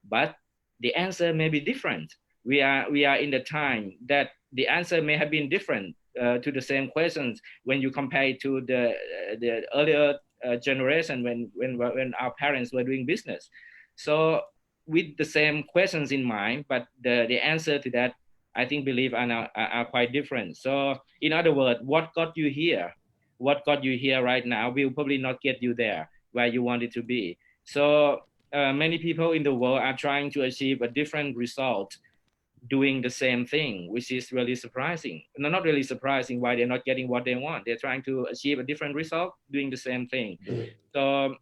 but the answer may be different. We are in the time that the answer may have been different to the same questions when you compare it to the earlier generation when our parents were doing business. So with the same questions in mind, but the answer to that, I think, are quite different. So in other words, what got you here right now will probably not get you there where you wanted to be. So many people in the world are trying to achieve a different result doing the same thing, which is really surprising. No, not really surprising why they're not getting what they want. They're trying to achieve a different result doing the same thing. So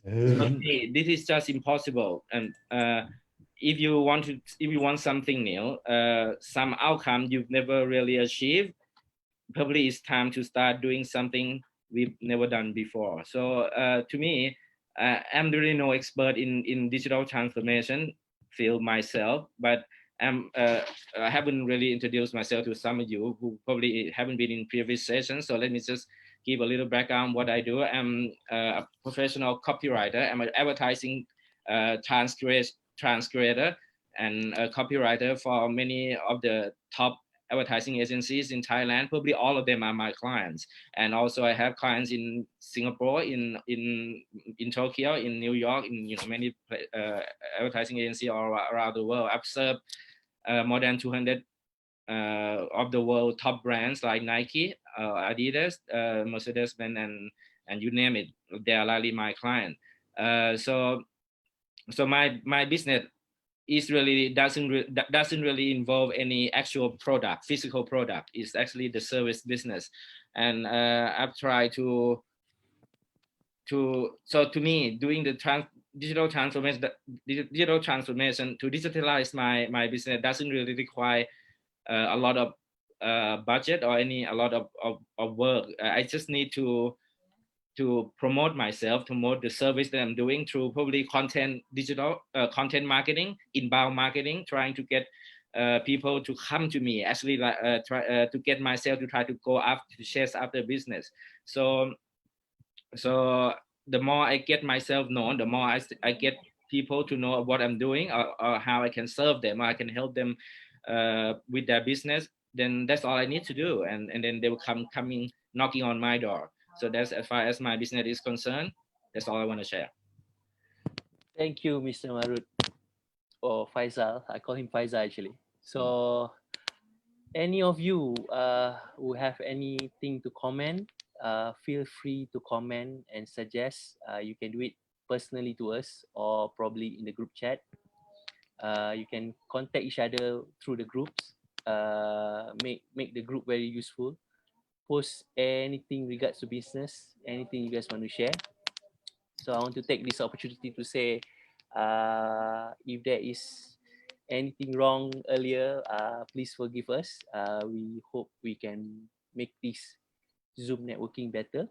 hey, this is just impossible. And if you want something new, some outcome you've never really achieved, probably it's time to start doing something we've never done before. So to me, I'm really no expert in digital transformation field myself, but I haven't really introduced myself to some of you who probably haven't been in previous sessions. So let me just give a little background what I do. I'm a professional copywriter. I'm an advertising transcriber and a copywriter for many of the top advertising agencies in Thailand. Probably all of them are my clients, and also I have clients in Singapore, in Tokyo, in New York, in many advertising agencies all around the world. I've served more than 200 of the world top brands like Nike, Adidas, Mercedes-Benz, and you name it. They are likely my client. So my business is really doesn't really involve any actual product, physical product. It's actually the service business, and I've tried to to me doing the digital transformation to digitalize my business doesn't really require a lot of budget or a lot of work. I just need to promote myself, promote the service that I'm doing through probably digital content marketing, inbound marketing, trying to get people to come to me, actually try to get myself to try to go up to chase after business. So the more I get myself known, the more I get people to know what I'm doing, or how I can serve them, or I can help them with their business. Then that's all I need to do, and then they will coming knocking on my door. So that's as far as my business is concerned. That's all I want to share. Thank you, Mr. Marut, or Faisal. I call him Faisal actually. So, any of you who have anything to comment, feel free to comment and suggest. You can do it personally to us or probably in the group chat. You can contact each other through the groups. Make the group very useful. Post anything regards to business, anything you guys want to share. So I want to take this opportunity to say, if there is anything wrong earlier, please forgive us. We hope we can make this Zoom networking better.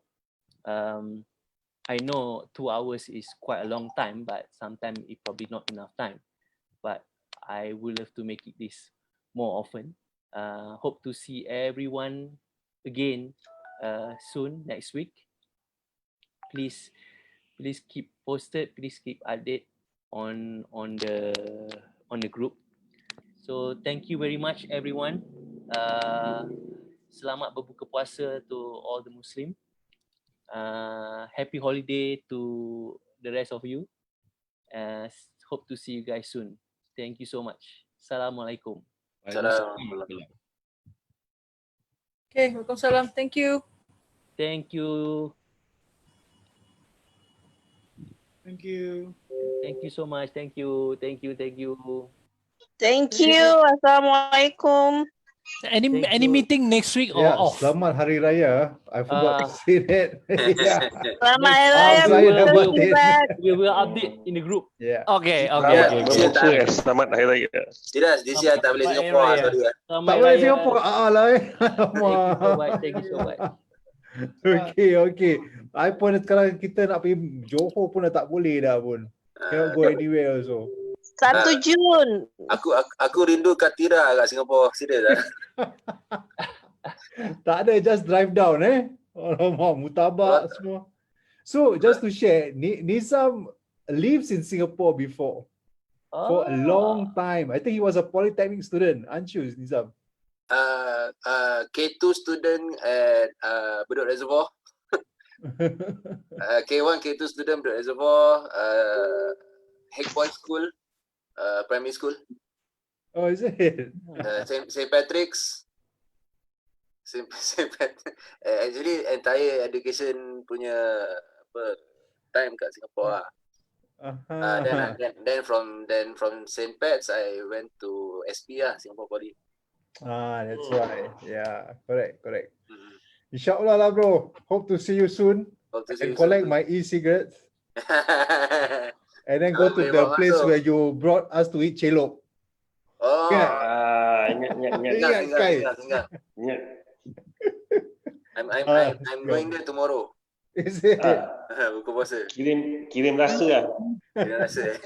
I know 2 hours is quite a long time, but sometimes it probably not enough time. But I would love to make it this more often. Hope to see everyone again soon next week. Please keep posted. Please keep update on the group. So thank you very much everyone. Selamat berbuka puasa to all the Muslim. Happy holiday to the rest of you. Hope to see you guys soon. Thank you so much. Assalamualaikum. Okay, Waalaikumsalam. Thank you. Thank you. Thank you. Thank you so much. Thank you. Thank you. Assalamualaikum. Any meeting next week or Yeah, off? selamat Hari Raya. I forgot to say that. Yeah. Selamat Hari Maaf Raya. saya dah batin. We will update in the group. Yeah. Okay. Membuka selamat Hari Raya. Tidak, this year tak boleh Singapore, sorry. Tak boleh Singapore. lah Thank you so much. Okay. I pun sekarang kita nak pergi Johor pun dah tak boleh dah pun. Cannot go anywhere also. 1 Jun. Aku rindu Katira kat Singapore. Serius lah. Tak ada, just drive down Alamak, mutabak semua. So just to share, Nizam lives in Singapore before for a long time. I think he was a polytechnic student, aren't you, Nizam? K2 student at Bedok Reservoir. K1, K2 student Bedok Reservoir. Hague Point School. Primary school. Oh, is it? St. Patrick's. St. Patrick's. Actually, entire education punya time kat Singapore lah. Then from St. Pat's, I went to SP lah, Singapore Poly. That's right. Yeah, correct. Inshallah lah, bro. Hope to see you soon. And collect my e-cigarettes. And then go to the place where you brought us to eat celok. Oh. Ingat. I'm going there tomorrow. Is it? Buka puasa. Kirim rasa lah. Kirim rasa.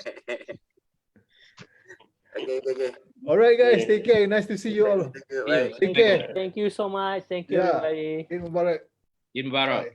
Okay. Alright guys, take care. Nice to see you all. Thank you. Bye. Take care. Thank you so much. Thank you everybody. Eid Mubarak. Eid Mubarak.